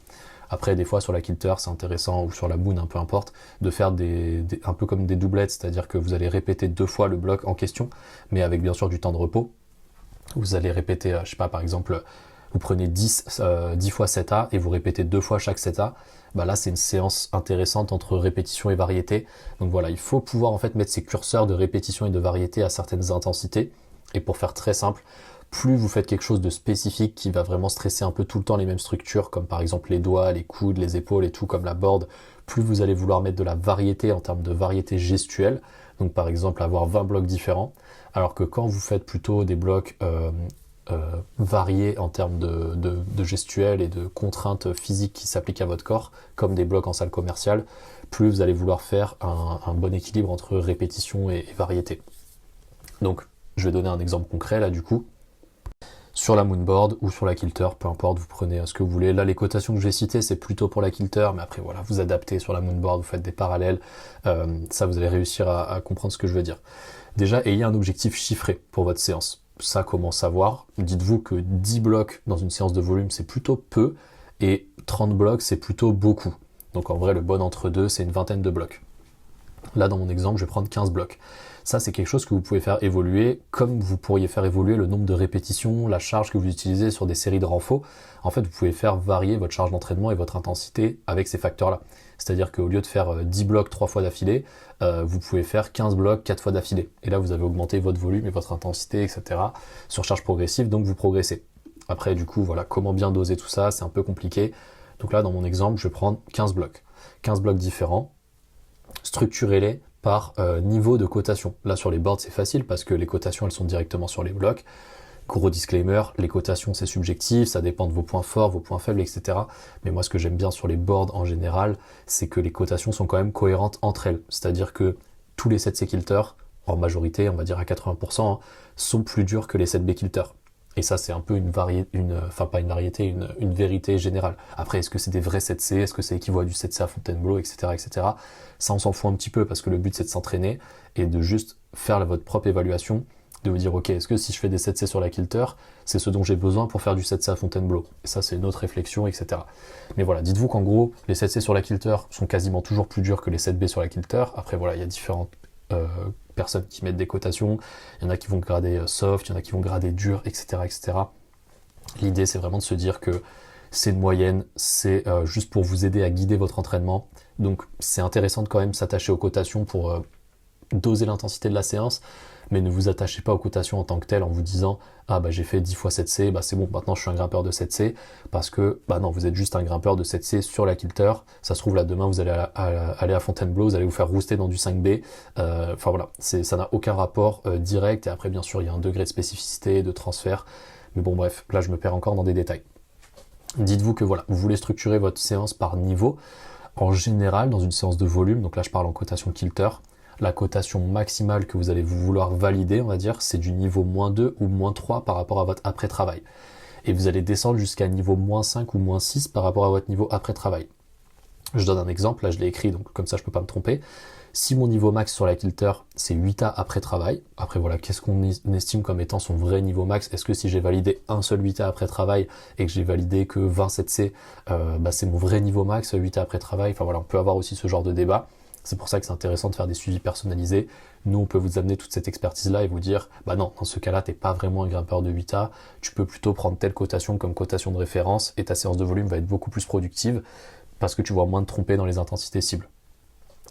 Après, des fois, sur la kilter, c'est intéressant, ou sur la moon, peu importe, de faire un peu comme des doublettes, c'est-à-dire que vous allez répéter 2 fois le bloc en question, mais avec bien sûr du temps de repos. Vous allez répéter, je sais pas, par exemple, vous prenez 10 fois 7A et vous répétez 2 fois chaque 7A. Bah là, c'est une séance intéressante entre répétition et variété. Donc voilà, il faut pouvoir en fait mettre ses curseurs de répétition et de variété à certaines intensités. Et pour faire très simple, plus vous faites quelque chose de spécifique qui va vraiment stresser un peu tout le temps les mêmes structures, comme par exemple les doigts, les coudes, les épaules et tout, comme la board, plus vous allez vouloir mettre de la variété en termes de variété gestuelle, donc par exemple avoir 20 blocs différents, alors que quand vous faites plutôt des blocs variés en termes de gestuelle et de contraintes physiques qui s'appliquent à votre corps, comme des blocs en salle commerciale, plus vous allez vouloir faire un bon équilibre entre répétition et variété. Donc je vais donner un exemple concret là du coup. Sur la moonboard ou sur la kilter, peu importe, vous prenez ce que vous voulez. Là, les cotations que j'ai citées, c'est plutôt pour la kilter, mais après, voilà, vous adaptez sur la moonboard, vous faites des parallèles. Ça, vous allez réussir à comprendre ce que je veux dire. Déjà, ayez un objectif chiffré pour votre séance. Ça, comment savoir? Dites-vous que 10 blocs dans une séance de volume, c'est plutôt peu, et 30 blocs, c'est plutôt beaucoup. Donc en vrai, le bon entre-deux, c'est une vingtaine de blocs. Là, dans mon exemple, je vais prendre 15 blocs. Ça, c'est quelque chose que vous pouvez faire évoluer, comme vous pourriez faire évoluer le nombre de répétitions, la charge que vous utilisez sur des séries de renfo. En fait, vous pouvez faire varier votre charge d'entraînement et votre intensité avec ces facteurs-là. C'est-à-dire qu'au lieu de faire 10 blocs 3 fois d'affilée, vous pouvez faire 15 blocs 4 fois d'affilée. Et là, vous avez augmenté votre volume et votre intensité, etc. sur charge progressive, donc vous progressez. Après, du coup, voilà, comment bien doser tout ça, c'est un peu compliqué. Donc là, dans mon exemple, je vais prendre 15 blocs. 15 blocs différents, structurez-les par niveau de cotation. Là sur les boards c'est facile parce que les cotations elles sont directement sur les blocs. Gros disclaimer, les cotations c'est subjectif, ça dépend de vos points forts, vos points faibles, etc. Mais moi ce que j'aime bien sur les boards en général, c'est que les cotations sont quand même cohérentes entre elles. C'est-à-dire que tous les 7C kilter, en majorité, on va dire à 80%, sont plus durs que les 7B kilter. Et ça, c'est un peu une vérité générale. Après, est-ce que c'est des vrais 7C? Est-ce que c'est équivaut à du 7C à Fontainebleau, etc., etc. Ça, on s'en fout un petit peu parce que le but, c'est de s'entraîner et de juste faire votre propre évaluation, de vous dire, ok, est-ce que si je fais des 7C sur la kilter, c'est ce dont j'ai besoin pour faire du 7C à Fontainebleau? Et ça, c'est une autre réflexion, etc. Mais voilà, dites-vous qu'en gros, les 7C sur la kilter sont quasiment toujours plus durs que les 7B sur la kilter. Après, voilà, il y a différentes personnes qui mettent des cotations, il y en a qui vont grader soft, il y en a qui vont grader dur, etc., etc. L'idée c'est vraiment de se dire que c'est une moyenne, c'est juste pour vous aider à guider votre entraînement, donc c'est intéressant de quand même s'attacher aux cotations pour doser l'intensité de la séance, mais ne vous attachez pas aux cotations en tant que telles en vous disant ah bah j'ai fait 10 fois 7C, bah c'est bon, maintenant je suis un grimpeur de 7C, parce que bah non, vous êtes juste un grimpeur de 7C sur la kilter, ça se trouve là demain vous allez aller à Fontainebleau, vous allez vous faire rouster dans du 5B, enfin voilà, ça n'a aucun rapport direct, et après bien sûr il y a un degré de spécificité, de transfert, mais bon bref, là je me perds encore dans des détails. Dites-vous que voilà, vous voulez structurer votre séance par niveau, en général dans une séance de volume, donc là je parle en cotation kilter, la cotation maximale que vous allez vouloir valider, on va dire, c'est du niveau -2 ou -3 par rapport à votre après-travail. Et vous allez descendre jusqu'à niveau -5 ou -6 par rapport à votre niveau après-travail. Je donne un exemple, là je l'ai écrit, donc comme ça je peux pas me tromper. Si mon niveau max sur la kilter, c'est 8A après-travail, après voilà, qu'est-ce qu'on estime comme étant son vrai niveau max? Est-ce que si j'ai validé un seul 8A après-travail et que j'ai validé que 27C, c'est mon vrai niveau max, 8A après-travail? Enfin voilà, on peut avoir aussi ce genre de débat. C'est pour ça que c'est intéressant de faire des suivis personnalisés. Nous, on peut vous amener toute cette expertise-là et vous dire, bah non, dans ce cas-là, t'es pas vraiment un grimpeur de 8A, tu peux plutôt prendre telle cotation comme cotation de référence et ta séance de volume va être beaucoup plus productive parce que tu vas moins te tromper dans les intensités cibles.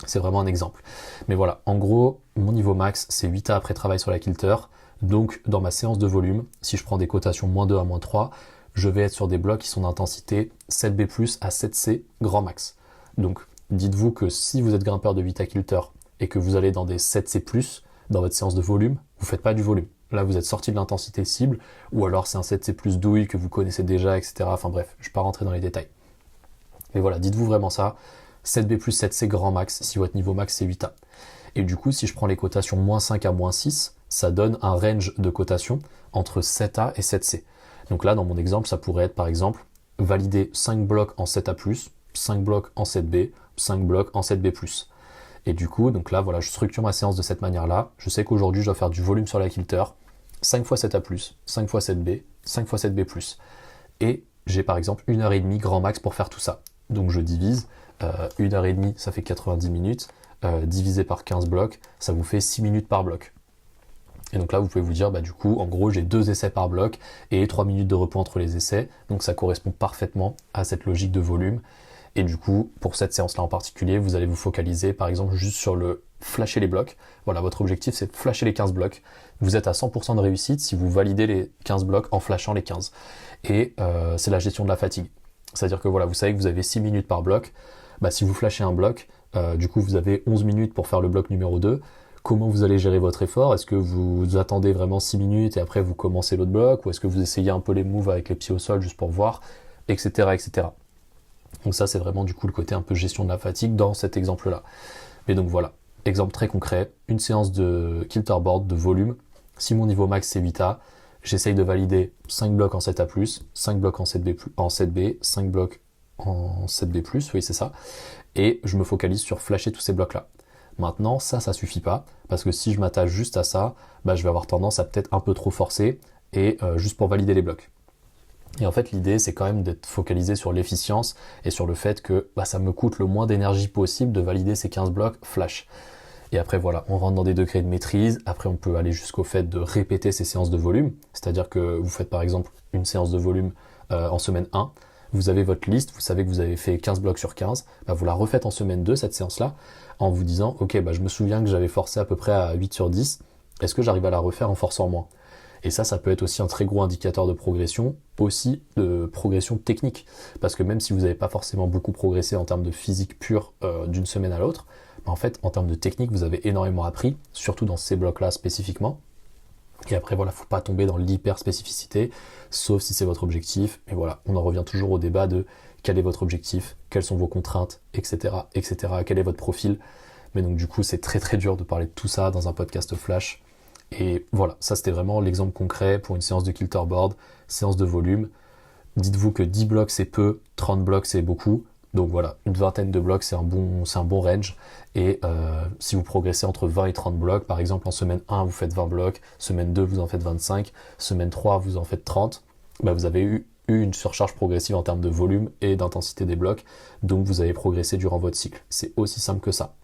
C'est vraiment un exemple. Mais voilà, en gros, mon niveau max, c'est 8A après travail sur la kilter. Donc, dans ma séance de volume, si je prends des cotations -2 à -3, je vais être sur des blocs qui sont d'intensité 7B+, à 7C grand max. Donc, dites-vous que si vous êtes grimpeur de 8A kilter et que vous allez dans des 7C+, dans votre séance de volume, vous ne faites pas du volume. Là, vous êtes sorti de l'intensité cible, ou alors c'est un 7C+ douille que vous connaissez déjà, etc. Enfin bref, je ne vais pas rentrer dans les détails. Mais voilà, dites-vous vraiment ça. 7B+, 7C grand max, si votre niveau max c'est 8A. Et du coup, si je prends les cotations -5 à -6, ça donne un range de cotations entre 7A et 7C. Donc là, dans mon exemple, ça pourrait être par exemple valider 5 blocs en 7A+, 5 blocs en 7B, 5 blocs en 7B+. Et du coup, donc là, voilà, je structure ma séance de cette manière-là. Je sais qu'aujourd'hui, je dois faire du volume sur la kilter, 5 fois 7A+, 5 fois 7B, 5 fois 7B+. Et j'ai par exemple 1h30 grand max pour faire tout ça. Donc je divise, 1h30, ça fait 90 minutes, divisé par 15 blocs, ça vous fait 6 minutes par bloc. Et donc là, vous pouvez vous dire, bah du coup, en gros, j'ai 2 essais par bloc et 3 minutes de repos entre les essais. Donc ça correspond parfaitement à cette logique de volume. Et du coup, pour cette séance-là en particulier, vous allez vous focaliser, par exemple, juste sur le flasher les blocs. Voilà, votre objectif, c'est de flasher les 15 blocs. Vous êtes à 100% de réussite si vous validez les 15 blocs en flashant les 15. Et c'est la gestion de la fatigue. C'est-à-dire que voilà, vous savez que vous avez 6 minutes par bloc. Bah, si vous flashez un bloc, du coup, vous avez 11 minutes pour faire le bloc numéro 2. Comment vous allez gérer votre effort? Est-ce que vous attendez vraiment 6 minutes et après vous commencez l'autre bloc? Ou est-ce que vous essayez un peu les moves avec les pieds au sol juste pour voir, etc., etc. Donc ça, c'est vraiment du coup le côté un peu gestion de la fatigue dans cet exemple-là. Mais donc voilà, exemple très concret, une séance de kilterboard de volume. Si mon niveau max c'est 8A, j'essaye de valider 5 blocs en 7A+, 5 blocs en 7B, 5 blocs en 7B+, oui c'est ça. Et je me focalise sur flasher tous ces blocs-là. Maintenant, ça suffit pas, parce que si je m'attache juste à ça, bah, je vais avoir tendance à peut-être un peu trop forcer, et juste pour valider les blocs. Et en fait, l'idée, c'est quand même d'être focalisé sur l'efficience, et sur le fait que bah, ça me coûte le moins d'énergie possible de valider ces 15 blocs flash. Et après, voilà, on rentre dans des degrés de maîtrise, après on peut aller jusqu'au fait de répéter ces séances de volume, c'est-à-dire que vous faites par exemple une séance de volume en semaine 1, vous avez votre liste, vous savez que vous avez fait 15 blocs sur 15, bah vous la refaites en semaine 2, cette séance-là, en vous disant, ok, bah je me souviens que j'avais forcé à peu près à 8 sur 10, est-ce que j'arrive à la refaire en forçant moins? Et ça peut être aussi un très gros indicateur de progression, aussi de progression technique, parce que même si vous n'avez pas forcément beaucoup progressé en termes de physique pure d'une semaine à l'autre, bah en fait, en termes de technique, vous avez énormément appris, surtout dans ces blocs-là spécifiquement. Et après, voilà, faut pas tomber dans l'hyper-spécificité, sauf si c'est votre objectif. Et voilà, on en revient toujours au débat de quel est votre objectif, quelles sont vos contraintes, etc., etc., quel est votre profil. Mais donc, du coup, c'est très très dur de parler de tout ça dans un podcast flash. Et voilà, ça c'était vraiment l'exemple concret pour une séance de kilterboard, séance de volume. Dites-vous que 10 blocs c'est peu, 30 blocs c'est beaucoup. Donc voilà, une vingtaine de blocs c'est un bon range. Et si vous progressez entre 20 et 30 blocs, par exemple en semaine 1 vous faites 20 blocs, semaine 2 vous en faites 25, semaine 3 vous en faites 30, bah vous avez eu une surcharge progressive en termes de volume et d'intensité des blocs, donc vous avez progressé durant votre cycle. C'est aussi simple que ça.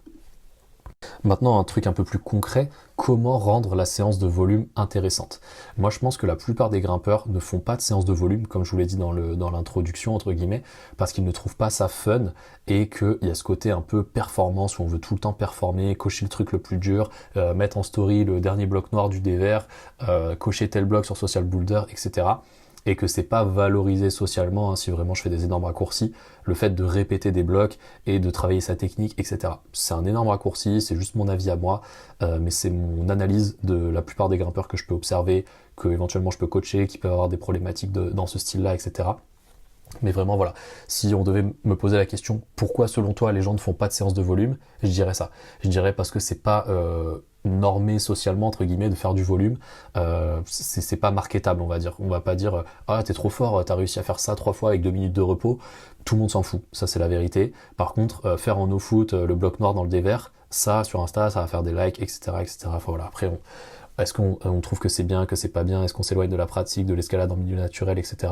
Maintenant, un truc un peu plus concret, comment rendre la séance de volume intéressante? Moi, je pense que la plupart des grimpeurs ne font pas de séance de volume, comme je vous l'ai dit dans l'introduction, entre guillemets, parce qu'ils ne trouvent pas ça fun et qu'il y a ce côté un peu performance où on veut tout le temps performer, cocher le truc le plus dur, mettre en story le dernier bloc noir du dévers, cocher tel bloc sur Social Boulder, etc. Et que c'est pas valorisé socialement, hein, si vraiment je fais des énormes raccourcis, le fait de répéter des blocs et de travailler sa technique, etc. C'est un énorme raccourci, c'est juste mon avis à moi, mais c'est mon analyse de la plupart des grimpeurs que je peux observer, que éventuellement je peux coacher, qui peuvent avoir des problématiques dans ce style-là, etc. Mais vraiment voilà, si on devait me poser la question pourquoi selon toi les gens ne font pas de séance de volume, je dirais ça. Je dirais parce que c'est pas normé socialement entre guillemets de faire du volume, c'est pas marketable on va dire. On va pas dire ah t'es trop fort, t'as réussi à faire ça 3 fois avec 2 minutes de repos, tout le monde s'en fout, ça c'est la vérité. Par contre faire en no foot le bloc noir dans le dévers, ça sur Insta ça va faire des likes, etc., etc. Enfin, voilà, après est-ce qu'on trouve que c'est bien, que c'est pas bien, est-ce qu'on s'éloigne de la pratique, de l'escalade en milieu naturel, etc.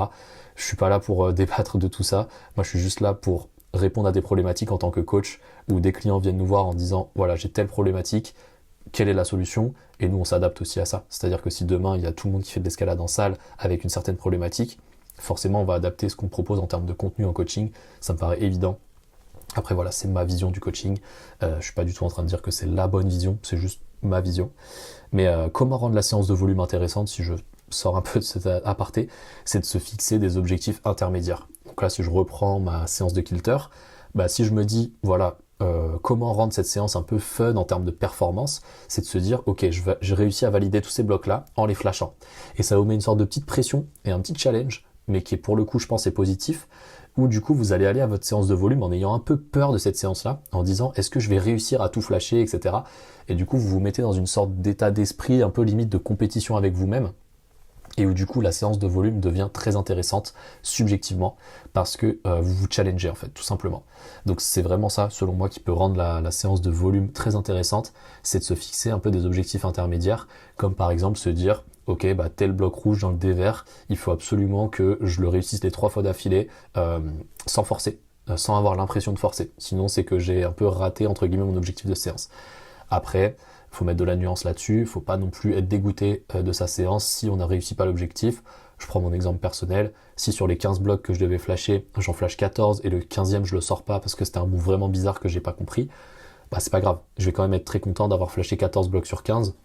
Je suis pas là pour débattre de tout ça. Moi, je suis juste là pour répondre à des problématiques en tant que coach, où des clients viennent nous voir en disant voilà, j'ai telle problématique, quelle est la solution? Et nous on s'adapte aussi à ça. C'est-à-dire que si demain il y a tout le monde qui fait de l'escalade en salle avec une certaine problématique, forcément on va adapter ce qu'on propose en termes de contenu en coaching, ça me paraît évident. Après voilà, c'est ma vision du coaching, je suis pas du tout en train de dire que c'est la bonne vision, c'est juste ma vision. Mais comment rendre la séance de volume intéressante, si je sors un peu de cet aparté, c'est de se fixer des objectifs intermédiaires. Donc là, si je reprends ma séance de Kilter, si je me dis, voilà, comment rendre cette séance un peu fun en termes de performance, c'est de se dire, ok, j'ai réussi à valider tous ces blocs-là en les flashant. Et ça vous met une sorte de petite pression et un petit challenge, mais qui est pour le coup, je pense, est positif, où du coup, vous allez aller à votre séance de volume en ayant un peu peur de cette séance-là, en disant, est-ce que je vais réussir à tout flasher, etc. Et du coup, vous vous mettez dans une sorte d'état d'esprit un peu limite de compétition avec vous-même, et où du coup la séance de volume devient très intéressante subjectivement parce que vous vous challengez en fait, tout simplement. Donc c'est vraiment ça, selon moi, qui peut rendre la séance de volume très intéressante, c'est de se fixer un peu des objectifs intermédiaires, comme par exemple se dire ok, tel bloc rouge dans le dévers, il faut absolument que je le réussisse les 3 fois d'affilée sans forcer, sans avoir l'impression de forcer. Sinon c'est que j'ai un peu raté entre guillemets mon objectif de séance. Après, faut mettre de la nuance là-dessus, faut pas non plus être dégoûté de sa séance si on n'a réussi pas l'objectif. Je prends mon exemple personnel, si sur les 15 blocs que je devais flasher, j'en flash 14 et le 15e je le sors pas parce que c'était un move vraiment bizarre que j'ai pas compris, c'est pas grave, je vais quand même être très content d'avoir flashé 14 blocs sur 15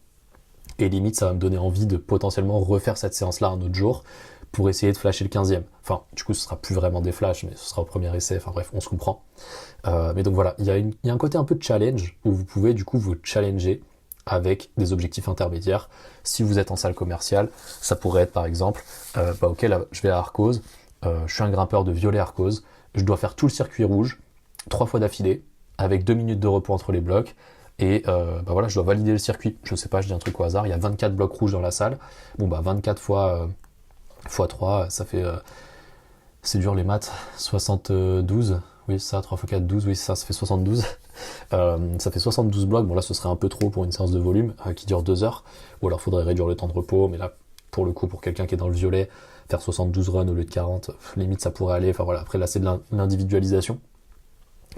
et limite ça va me donner envie de potentiellement refaire cette séance-là un autre jour pour essayer de flasher le 15e. Enfin, du coup ce sera plus vraiment des flashs, mais ce sera au premier essai, enfin bref, on se comprend. Mais donc voilà, il y a un côté un peu de challenge où vous pouvez du coup vous challenger avec des objectifs intermédiaires. Si vous êtes en salle commerciale, ça pourrait être par exemple, ok, là je vais à Arcos, je suis un grimpeur de violet Arcos, je dois faire tout le circuit rouge 3 fois d'affilée avec 2 minutes de repos entre les blocs et voilà, je dois valider le circuit. Je sais pas, je dis un truc au hasard, il y a 24 blocs rouges dans la salle. Bon 24 fois x 3, ça fait c'est dur les maths, 72. Oui, ça, 3 x 4, 12, oui, ça fait 72. Ça fait 72 blocs. Bon, là, ce serait un peu trop pour une séance de volume qui dure 2 heures. Ou alors, faudrait réduire le temps de repos. Mais là, pour le coup, pour quelqu'un qui est dans le violet, faire 72 runs au lieu de 40, limite, ça pourrait aller. Enfin, voilà, après, là, c'est de l'individualisation.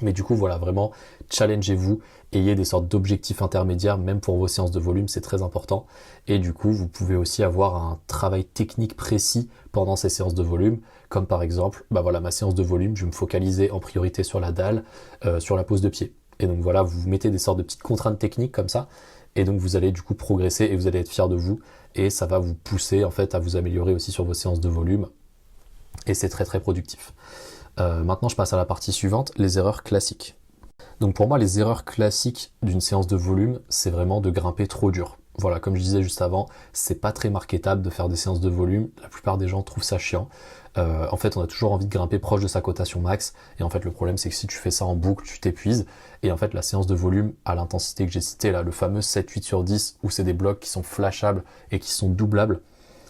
Mais du coup, voilà, vraiment, challengez-vous, ayez des sortes d'objectifs intermédiaires, même pour vos séances de volume, c'est très important. Et du coup, vous pouvez aussi avoir un travail technique précis pendant ces séances de volume, comme par exemple, ma séance de volume, je vais me focaliser en priorité sur la dalle, sur la pose de pied. Et donc voilà, vous mettez des sortes de petites contraintes techniques comme ça, et donc vous allez du coup progresser et vous allez être fier de vous, et ça va vous pousser en fait à vous améliorer aussi sur vos séances de volume, et c'est très très productif. Maintenant, je passe à la partie suivante, les erreurs classiques. Donc pour moi, les erreurs classiques d'une séance de volume, c'est vraiment de grimper trop dur. Voilà, comme je disais juste avant, c'est pas très marketable de faire des séances de volume. La plupart des gens trouvent ça chiant. En fait, on a toujours envie de grimper proche de sa cotation max. Et en fait, le problème, c'est que si tu fais ça en boucle, tu t'épuises. Et en fait, la séance de volume, à l'intensité que j'ai citée là, le fameux 7-8 sur 10, où c'est des blocs qui sont flashables et qui sont doublables,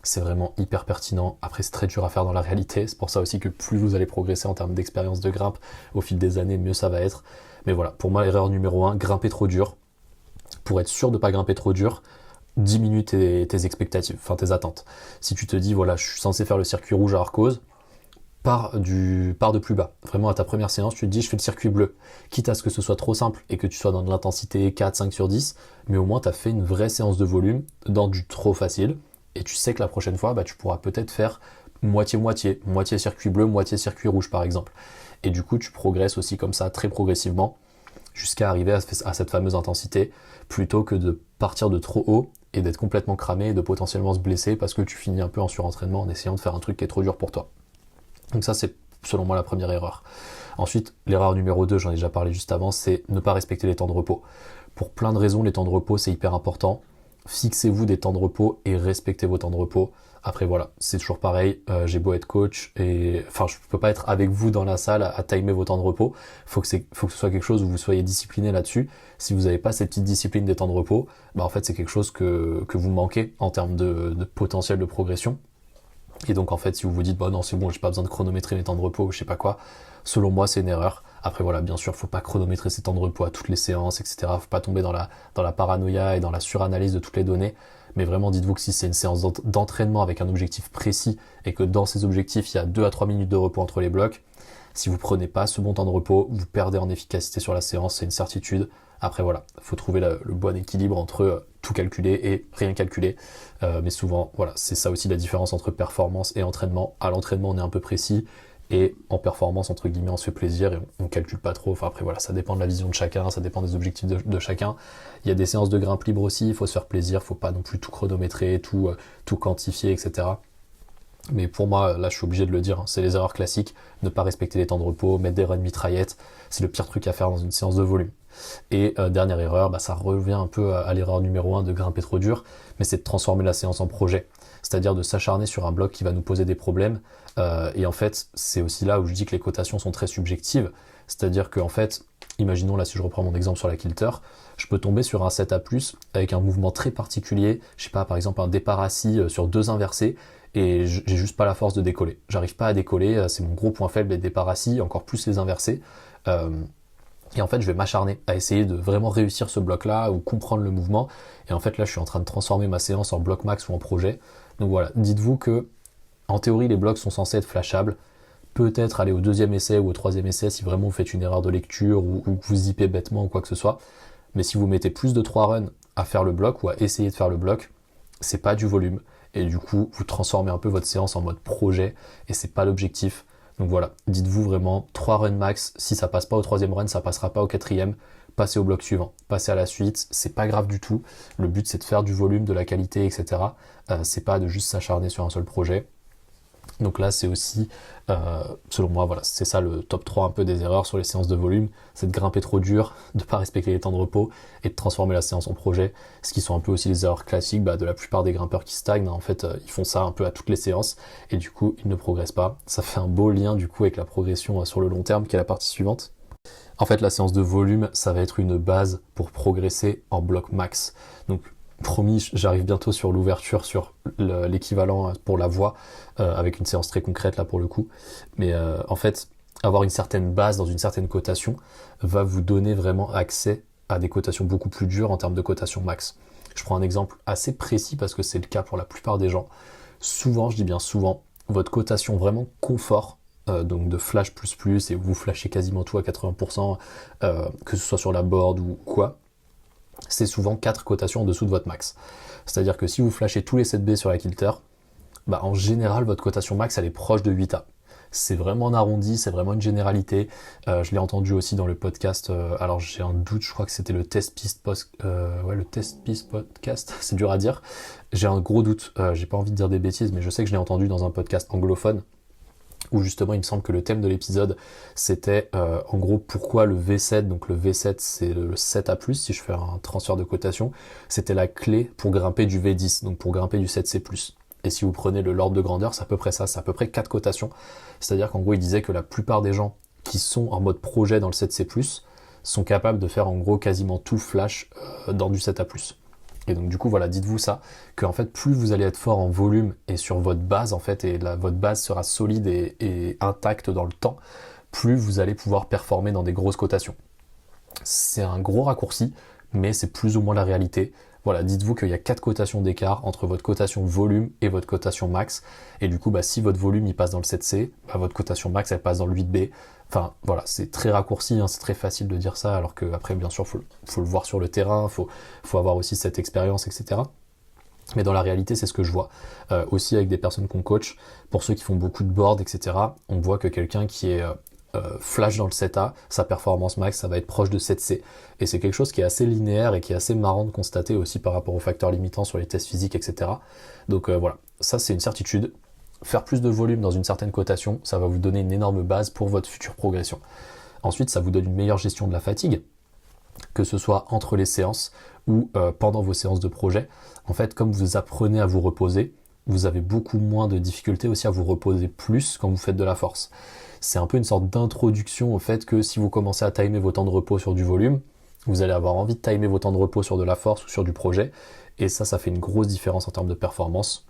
c'est vraiment hyper pertinent. Après, c'est très dur à faire dans la réalité. C'est pour ça aussi que plus vous allez progresser en termes d'expérience de grimpe au fil des années, mieux ça va être. Mais voilà, pour moi, l'erreur numéro 1, grimper trop dur. Pour être sûr de pas grimper trop dur, diminue tes expectatives, enfin tes attentes. Si tu te dis, voilà, je suis censé faire le circuit rouge à Arcos, pars de plus bas. Vraiment, à ta première séance, tu te dis, je fais le circuit bleu. Quitte à ce que ce soit trop simple et que tu sois dans de l'intensité 4, 5 sur 10, mais au moins, tu as fait une vraie séance de volume dans du trop facile. Et tu sais que la prochaine fois, tu pourras peut-être faire moitié-moitié, moitié circuit bleu, moitié circuit rouge par exemple. Et du coup, tu progresses aussi comme ça, très progressivement, jusqu'à arriver à cette fameuse intensité, plutôt que de partir de trop haut et d'être complètement cramé et de potentiellement se blesser parce que tu finis un peu en surentraînement en essayant de faire un truc qui est trop dur pour toi. Donc ça, c'est selon moi la première erreur. Ensuite, l'erreur numéro 2, j'en ai déjà parlé juste avant, c'est ne pas respecter les temps de repos. Pour plein de raisons, les temps de repos, c'est hyper important. Fixez-vous des temps de repos et respectez vos temps de repos. Après voilà, c'est toujours pareil, j'ai beau être coach et enfin je peux pas être avec vous dans la salle à timer vos temps de repos. Faut que ce soit quelque chose où vous soyez discipliné là-dessus. Si vous n'avez pas cette petite discipline des temps de repos, en fait c'est quelque chose que vous manquez en termes de potentiel de progression. Et donc en fait si vous vous dites non c'est bon, j'ai pas besoin de chronométrer mes temps de repos ou je sais pas quoi, selon moi c'est une erreur. Après voilà, bien sûr faut pas chronométrer ses temps de repos à toutes les séances, etc. Faut pas tomber dans la paranoïa et dans la suranalyse de toutes les données. Mais vraiment dites-vous que si c'est une séance d'entraînement avec un objectif précis et que dans ces objectifs il y a 2 à 3 minutes de repos entre les blocs, Si vous prenez pas ce bon temps de repos, vous perdez en efficacité sur la séance, c'est une certitude. Après voilà, il faut trouver le bon équilibre entre tout calculer et rien calculer. Mais souvent, voilà, c'est ça aussi la différence entre performance et entraînement. À l'entraînement, on est un peu précis. Et en performance, entre guillemets, on se fait plaisir et on calcule pas trop. Enfin après voilà, ça dépend de la vision de chacun, ça dépend des objectifs de chacun. Il y a des séances de grimpe libre aussi, il faut se faire plaisir, faut pas non plus tout chronométrer, tout quantifier, etc. Mais pour moi, là je suis obligé de le dire, hein, c'est les erreurs classiques, ne pas respecter les temps de repos, mettre des runs mitraillettes, c'est le pire truc à faire dans une séance de volume. Et dernière erreur, ça revient un peu à l'erreur numéro 1 de grimper trop dur, mais c'est de transformer la séance en projet. C'est-à-dire de s'acharner sur un bloc qui va nous poser des problèmes. Et en fait, c'est aussi là où je dis que les cotations sont très subjectives. C'est-à-dire que en fait, imaginons là si je reprends mon exemple sur la kilter, je peux tomber sur un 7A+, avec un mouvement très particulier, je sais pas, par exemple un départ assis sur 2 inversés, et j'ai juste pas la force de décoller. J'arrive pas à décoller, c'est mon gros point faible, les départs assis, encore plus les inversés. Et en fait, je vais m'acharner à essayer de vraiment réussir ce bloc-là ou comprendre le mouvement. Et en fait, là, je suis en train de transformer ma séance en bloc max ou en projet. Donc voilà, dites-vous que, en théorie, les blocs sont censés être flashables. Peut-être aller au 2e essai ou au 3e essai si vraiment vous faites une erreur de lecture ou que vous zippez bêtement ou quoi que ce soit. Mais si vous mettez plus de 3 runs à faire le bloc ou à essayer de faire le bloc, c'est pas du volume. Et du coup, vous transformez un peu votre séance en mode projet et c'est pas l'objectif. Donc voilà, dites-vous vraiment 3 runs max, si ça passe pas au 3e run, ça passera pas au 4e, passez au bloc suivant, passez à la suite, c'est pas grave du tout. Le but c'est de faire du volume, de la qualité, etc. C'est pas de juste s'acharner sur un seul projet. Donc là c'est aussi, selon moi, voilà, c'est ça le top 3 un peu des erreurs sur les séances de volume, c'est de grimper trop dur, de pas respecter les temps de repos et de transformer la séance en projet, ce qui sont un peu aussi les erreurs classiques de la plupart des grimpeurs qui stagnent. En fait, ils font ça un peu à toutes les séances et du coup ils ne progressent pas. Ça fait un beau lien du coup avec la progression sur le long terme qui est la partie suivante. En fait, la séance de volume, ça va être une base pour progresser en bloc max. Donc promis, j'arrive bientôt sur l'ouverture, sur l'équivalent pour la voix, avec une séance très concrète là pour le coup. Mais en fait, avoir une certaine base dans une certaine cotation va vous donner vraiment accès à des cotations beaucoup plus dures en termes de cotation max. Je prends un exemple assez précis parce que c'est le cas pour la plupart des gens. Souvent, je dis bien souvent, votre cotation vraiment confort, donc de flash plus et vous flashez quasiment tout à 80%, que ce soit sur la board ou quoi, c'est souvent 4 cotations en dessous de votre max. C'est-à-dire que si vous flashez tous les 7B sur la kilter, en général, votre cotation max, elle est proche de 8A. C'est vraiment un arrondi, c'est vraiment une généralité. Je l'ai entendu aussi dans le podcast, alors j'ai un doute, je crois que c'était le test piste podcast, c'est dur à dire. J'ai un gros doute, j'ai pas envie de dire des bêtises, mais je sais que je l'ai entendu dans un podcast anglophone, où justement il me semble que le thème de l'épisode c'était en gros pourquoi le V7, donc le V7 c'est le 7A+, si je fais un transfert de cotation, c'était la clé pour grimper du V10, donc pour grimper du 7C+. Et si vous prenez l'ordre de grandeur, c'est à peu près ça, c'est à peu près 4 cotations. C'est-à-dire qu'en gros il disait que la plupart des gens qui sont en mode projet dans le 7C+, sont capables de faire en gros quasiment tout flash dans du 7A+. Et donc du coup voilà, dites-vous ça, que en fait plus vous allez être fort en volume et sur votre base en fait, et votre base sera solide et intacte dans le temps, plus vous allez pouvoir performer dans des grosses cotations. C'est un gros raccourci, mais c'est plus ou moins la réalité. Voilà, dites-vous qu'il y a 4 cotations d'écart entre votre cotation volume et votre cotation max, et du coup si votre volume il passe dans le 7C, votre cotation max elle passe dans le 8B. Enfin voilà, c'est très raccourci, c'est très facile de dire ça, alors que après bien sûr faut le voir sur le terrain, faut avoir aussi cette expérience, etc. Mais dans la réalité, c'est ce que je vois. Aussi avec des personnes qu'on coach, pour ceux qui font beaucoup de board, etc., on voit que quelqu'un qui est flash dans le 7A, sa performance max, ça va être proche de 7C. Et c'est quelque chose qui est assez linéaire et qui est assez marrant de constater aussi par rapport aux facteurs limitants sur les tests physiques, etc. Donc voilà, ça c'est une certitude. Faire plus de volume dans une certaine cotation, ça va vous donner une énorme base pour votre future progression. Ensuite, ça vous donne une meilleure gestion de la fatigue, que ce soit entre les séances ou pendant vos séances de projet. En fait, comme vous apprenez à vous reposer, vous avez beaucoup moins de difficultés aussi à vous reposer plus quand vous faites de la force. C'est un peu une sorte d'introduction au fait que si vous commencez à timer vos temps de repos sur du volume, vous allez avoir envie de timer vos temps de repos sur de la force ou sur du projet, et ça fait une grosse différence en termes de performance.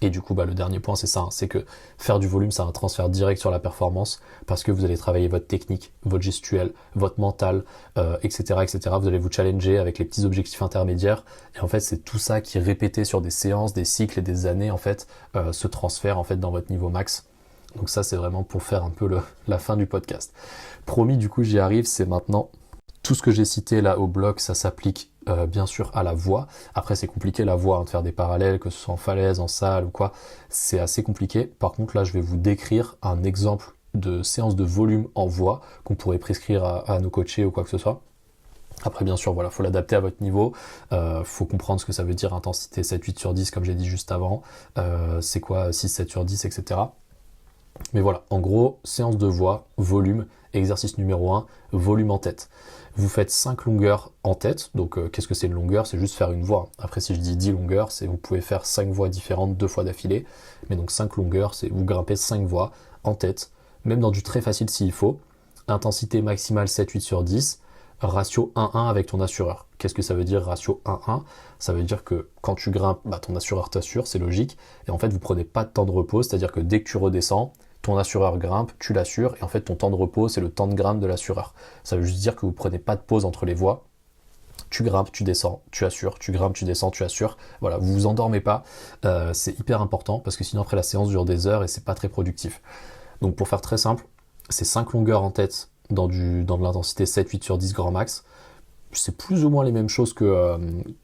Et du coup, le dernier point, c'est ça, c'est que faire du volume, c'est un transfert direct sur la performance, parce que vous allez travailler votre technique, votre gestuelle, votre mental, etc., etc. Vous allez vous challenger avec les petits objectifs intermédiaires, et en fait, c'est tout ça qui est répété sur des séances, des cycles et des années, en fait, se transfère en fait dans votre niveau max. Donc ça, c'est vraiment pour faire un peu la fin du podcast. Promis, du coup, j'y arrive, c'est maintenant. Tout ce que j'ai cité là au bloc, ça s'applique bien sûr à la voix. Après, c'est compliqué la voix, de faire des parallèles, que ce soit en falaise, en salle ou quoi. C'est assez compliqué. Par contre, là, je vais vous décrire un exemple de séance de volume en voix qu'on pourrait prescrire à nos coachés ou quoi que ce soit. Après, bien sûr, voilà, faut l'adapter à votre niveau. Faut comprendre ce que ça veut dire intensité 7-8 sur 10, comme j'ai dit juste avant. C'est quoi 6-7 sur 10, etc. Mais voilà, en gros, séance de voix, volume, exercice numéro 1, volume en tête. Vous faites 5 longueurs en tête, donc qu'est-ce que c'est une longueur? C'est juste faire une voix. Après, si je dis 10 longueurs, c'est vous pouvez faire 5 voix différentes 2 fois d'affilée. Mais donc 5 longueurs, c'est vous grimpez 5 voix en tête, même dans du très facile s'il faut. Intensité maximale 7-8 sur 10, ratio 1-1 avec ton assureur. Qu'est-ce que ça veut dire ratio 1-1? Ça veut dire que quand tu grimpes, ton assureur t'assure, c'est logique. Et en fait, vous prenez pas de temps de repos, c'est-à-dire que dès que tu redescends, ton assureur grimpe, tu l'assures, et en fait ton temps de repos c'est le temps de grimpe de l'assureur. Ça veut juste dire que vous prenez pas de pause entre les voies, tu grimpes, tu descends, tu assures, tu grimpes, tu descends, tu assures. Voilà, vous vous endormez pas, c'est hyper important parce que sinon après la séance dure des heures et c'est pas très productif. Donc pour faire très simple, c'est 5 longueurs en tête dans de l'intensité 7-8 sur 10 grand max. C'est plus ou moins les mêmes choses que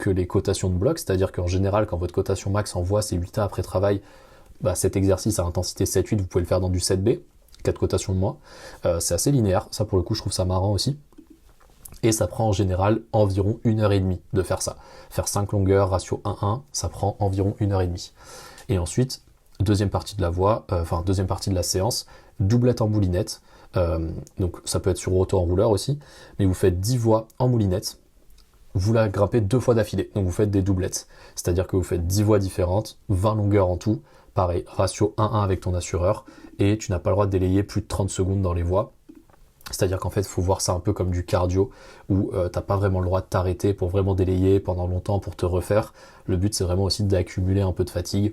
les cotations de bloc, c'est-à-dire qu'en général quand votre cotation max en voix c'est 8 heures après travail, cet exercice à intensité 7-8, vous pouvez le faire dans du 7B, 4 cotations de moins. C'est assez linéaire, ça pour le coup je trouve ça marrant aussi. Et ça prend en général environ 1h30 de faire ça. Faire 5 longueurs, ratio 1-1, ça prend environ 1h30. Et ensuite, deuxième partie de la voix, deuxième partie de la séance, doublette en moulinette. Donc ça peut être sur auto-enrouleur aussi, mais vous faites 10 voix en moulinette. Vous la grimpez 2 fois d'affilée, donc vous faites des doublettes. C'est-à-dire que vous faites 10 voix différentes, 20 longueurs en tout. Pareil, ratio 1-1 avec ton assureur, et tu n'as pas le droit de délayer plus de 30 secondes dans les voies. C'est-à-dire qu'en fait, il faut voir ça un peu comme du cardio, où t'as pas vraiment le droit de t'arrêter pour vraiment délayer pendant longtemps pour te refaire. Le but, c'est vraiment aussi d'accumuler un peu de fatigue.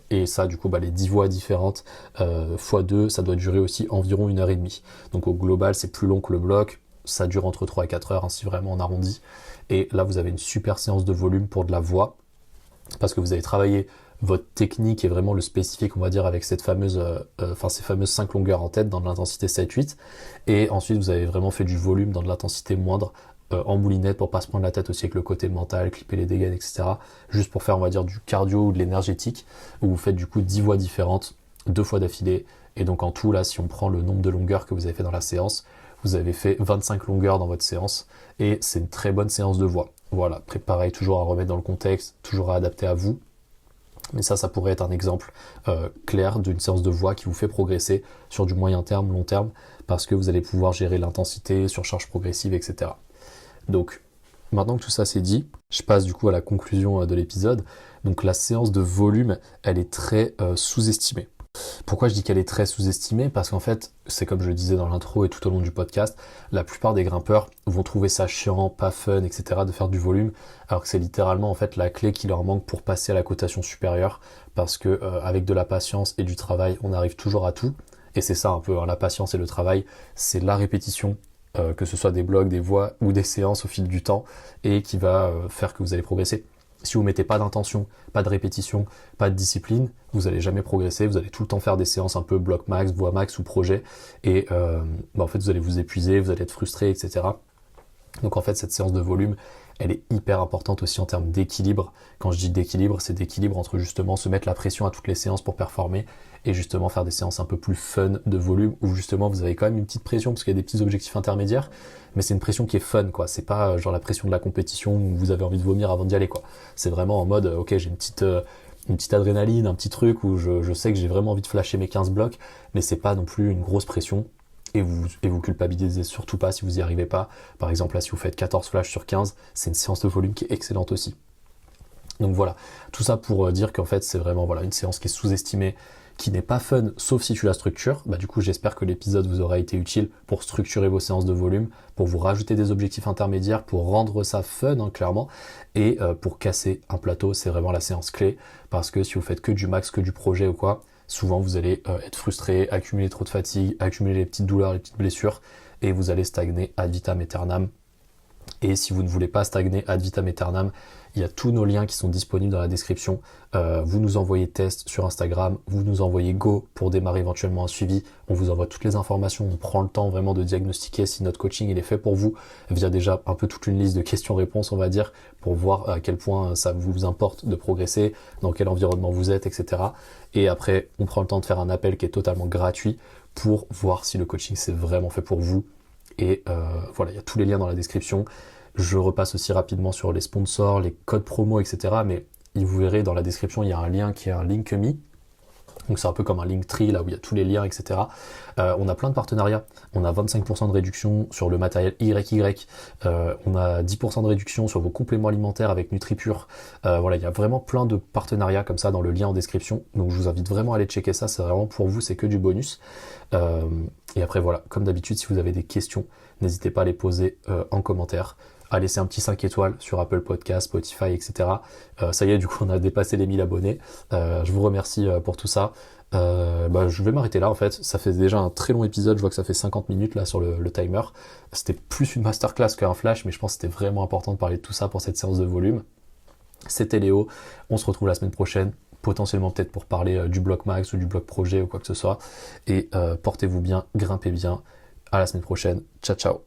Et ça, du coup, les 10 voies différentes x 2, ça doit durer aussi environ 1h30. Donc au global, c'est plus long que le bloc. Ça dure entre 3 et 4 heures, si vraiment on arrondit. Et là, vous avez une super séance de volume pour de la voix, parce que vous avez travaillé votre technique est vraiment le spécifique, on va dire, avec ces fameuses 5 longueurs en tête dans de l'intensité 7-8. Et ensuite, vous avez vraiment fait du volume dans de l'intensité moindre en moulinette pour pas se prendre la tête aussi avec le côté mental, clipper les dégaines, etc. Juste pour faire, on va dire, du cardio ou de l'énergétique, où vous faites du coup 10 voix différentes, 2 fois d'affilée. Et donc en tout, là, si on prend le nombre de longueurs que vous avez fait dans la séance, vous avez fait 25 longueurs dans votre séance. Et c'est une très bonne séance de voix. Voilà, pareil, toujours à remettre dans le contexte, toujours à adapter à vous. Mais ça pourrait être un exemple clair d'une séance de voix qui vous fait progresser sur du moyen terme, long terme, parce que vous allez pouvoir gérer l'intensité, surcharge progressive, etc. Donc, maintenant que tout ça c'est dit, je passe du coup à la conclusion de l'épisode. Donc la séance de volume, elle est très sous-estimée. Pourquoi je dis qu'elle est très sous-estimée? Parce qu'en fait, c'est comme je le disais dans l'intro et tout au long du podcast, la plupart des grimpeurs vont trouver ça chiant, pas fun, etc. de faire du volume, alors que c'est littéralement en fait la clé qui leur manque pour passer à la cotation supérieure, parce que avec de la patience et du travail, on arrive toujours à tout. Et c'est ça un peu, la patience et le travail, c'est la répétition, que ce soit des blocs, des voix ou des séances au fil du temps, et qui va faire que vous allez progresser. Si vous mettez pas d'intention, pas de répétition, pas de discipline, vous n'allez jamais progresser, vous allez tout le temps faire des séances un peu bloc max, voix max ou projet, et en fait vous allez vous épuiser, vous allez être frustré, etc. Donc en fait cette séance de volume, elle est hyper importante aussi en termes d'équilibre. Quand je dis d'équilibre, c'est d'équilibre entre justement se mettre la pression à toutes les séances pour performer, et justement faire des séances un peu plus fun de volume, où justement vous avez quand même une petite pression, parce qu'il y a des petits objectifs intermédiaires, mais c'est une pression qui est fun, quoi. C'est pas genre la pression de la compétition où vous avez envie de vomir avant d'y aller, quoi. C'est vraiment en mode, ok, j'ai une petite adrénaline, un petit truc où je sais que j'ai vraiment envie de flasher mes 15 blocs, mais c'est pas non plus une grosse pression. Et vous culpabilisez surtout pas si vous y arrivez pas. Par exemple, là, si vous faites 14 flashs sur 15, c'est une séance de volume qui est excellente aussi. Donc voilà, tout ça pour dire qu'en fait, c'est vraiment une séance qui est sous-estimée, qui n'est pas fun, sauf si tu la structures. Du coup, j'espère que l'épisode vous aura été utile pour structurer vos séances de volume, pour vous rajouter des objectifs intermédiaires, pour rendre ça fun, clairement, et pour casser un plateau, c'est vraiment la séance clé, parce que si vous faites que du max, que du projet ou quoi, souvent vous allez être frustré, accumuler trop de fatigue, accumuler les petites douleurs, les petites blessures, et vous allez stagner ad vitam aeternam. Et si vous ne voulez pas stagner ad vitam aeternam, il y a tous nos liens qui sont disponibles dans la description. Vous nous envoyez test sur Instagram, vous nous envoyez go pour démarrer éventuellement un suivi. On vous envoie toutes les informations, on prend le temps vraiment de diagnostiquer si notre coaching il est fait pour vous, via déjà un peu toute une liste de questions-réponses, on va dire, pour voir à quel point ça vous importe de progresser, dans quel environnement vous êtes, etc. Et après, on prend le temps de faire un appel qui est totalement gratuit pour voir si le coaching c'est vraiment fait pour vous. Et voilà, il y a tous les liens dans la description. Je repasse aussi rapidement sur les sponsors, les codes promo, etc. Mais vous verrez dans la description, il y a un lien qui est un Link.me. Donc c'est un peu comme un Linktree, là où il y a tous les liens, etc. On a plein de partenariats. On a 25% de réduction sur le matériel YY. On a 10% de réduction sur vos compléments alimentaires avec NutriPure. Voilà, il y a vraiment plein de partenariats comme ça dans le lien en description. Donc je vous invite vraiment à aller checker ça. C'est vraiment pour vous, c'est que du bonus. Et après voilà, comme d'habitude, si vous avez des questions, n'hésitez pas à les poser en commentaire, à laisser un petit 5 étoiles sur Apple Podcast, Spotify, etc. Ça y est, du coup, on a dépassé les 1000 abonnés. Je vous remercie pour tout ça. Je vais m'arrêter là, en fait. Ça fait déjà un très long épisode. Je vois que ça fait 50 minutes, là, sur le timer. C'était plus une masterclass qu'un flash, mais je pense que c'était vraiment important de parler de tout ça pour cette séance de volume. C'était Léo. On se retrouve la semaine prochaine, potentiellement peut-être pour parler du bloc max ou du bloc projet ou quoi que ce soit. Et portez-vous bien, grimpez bien. À la semaine prochaine. Ciao, ciao.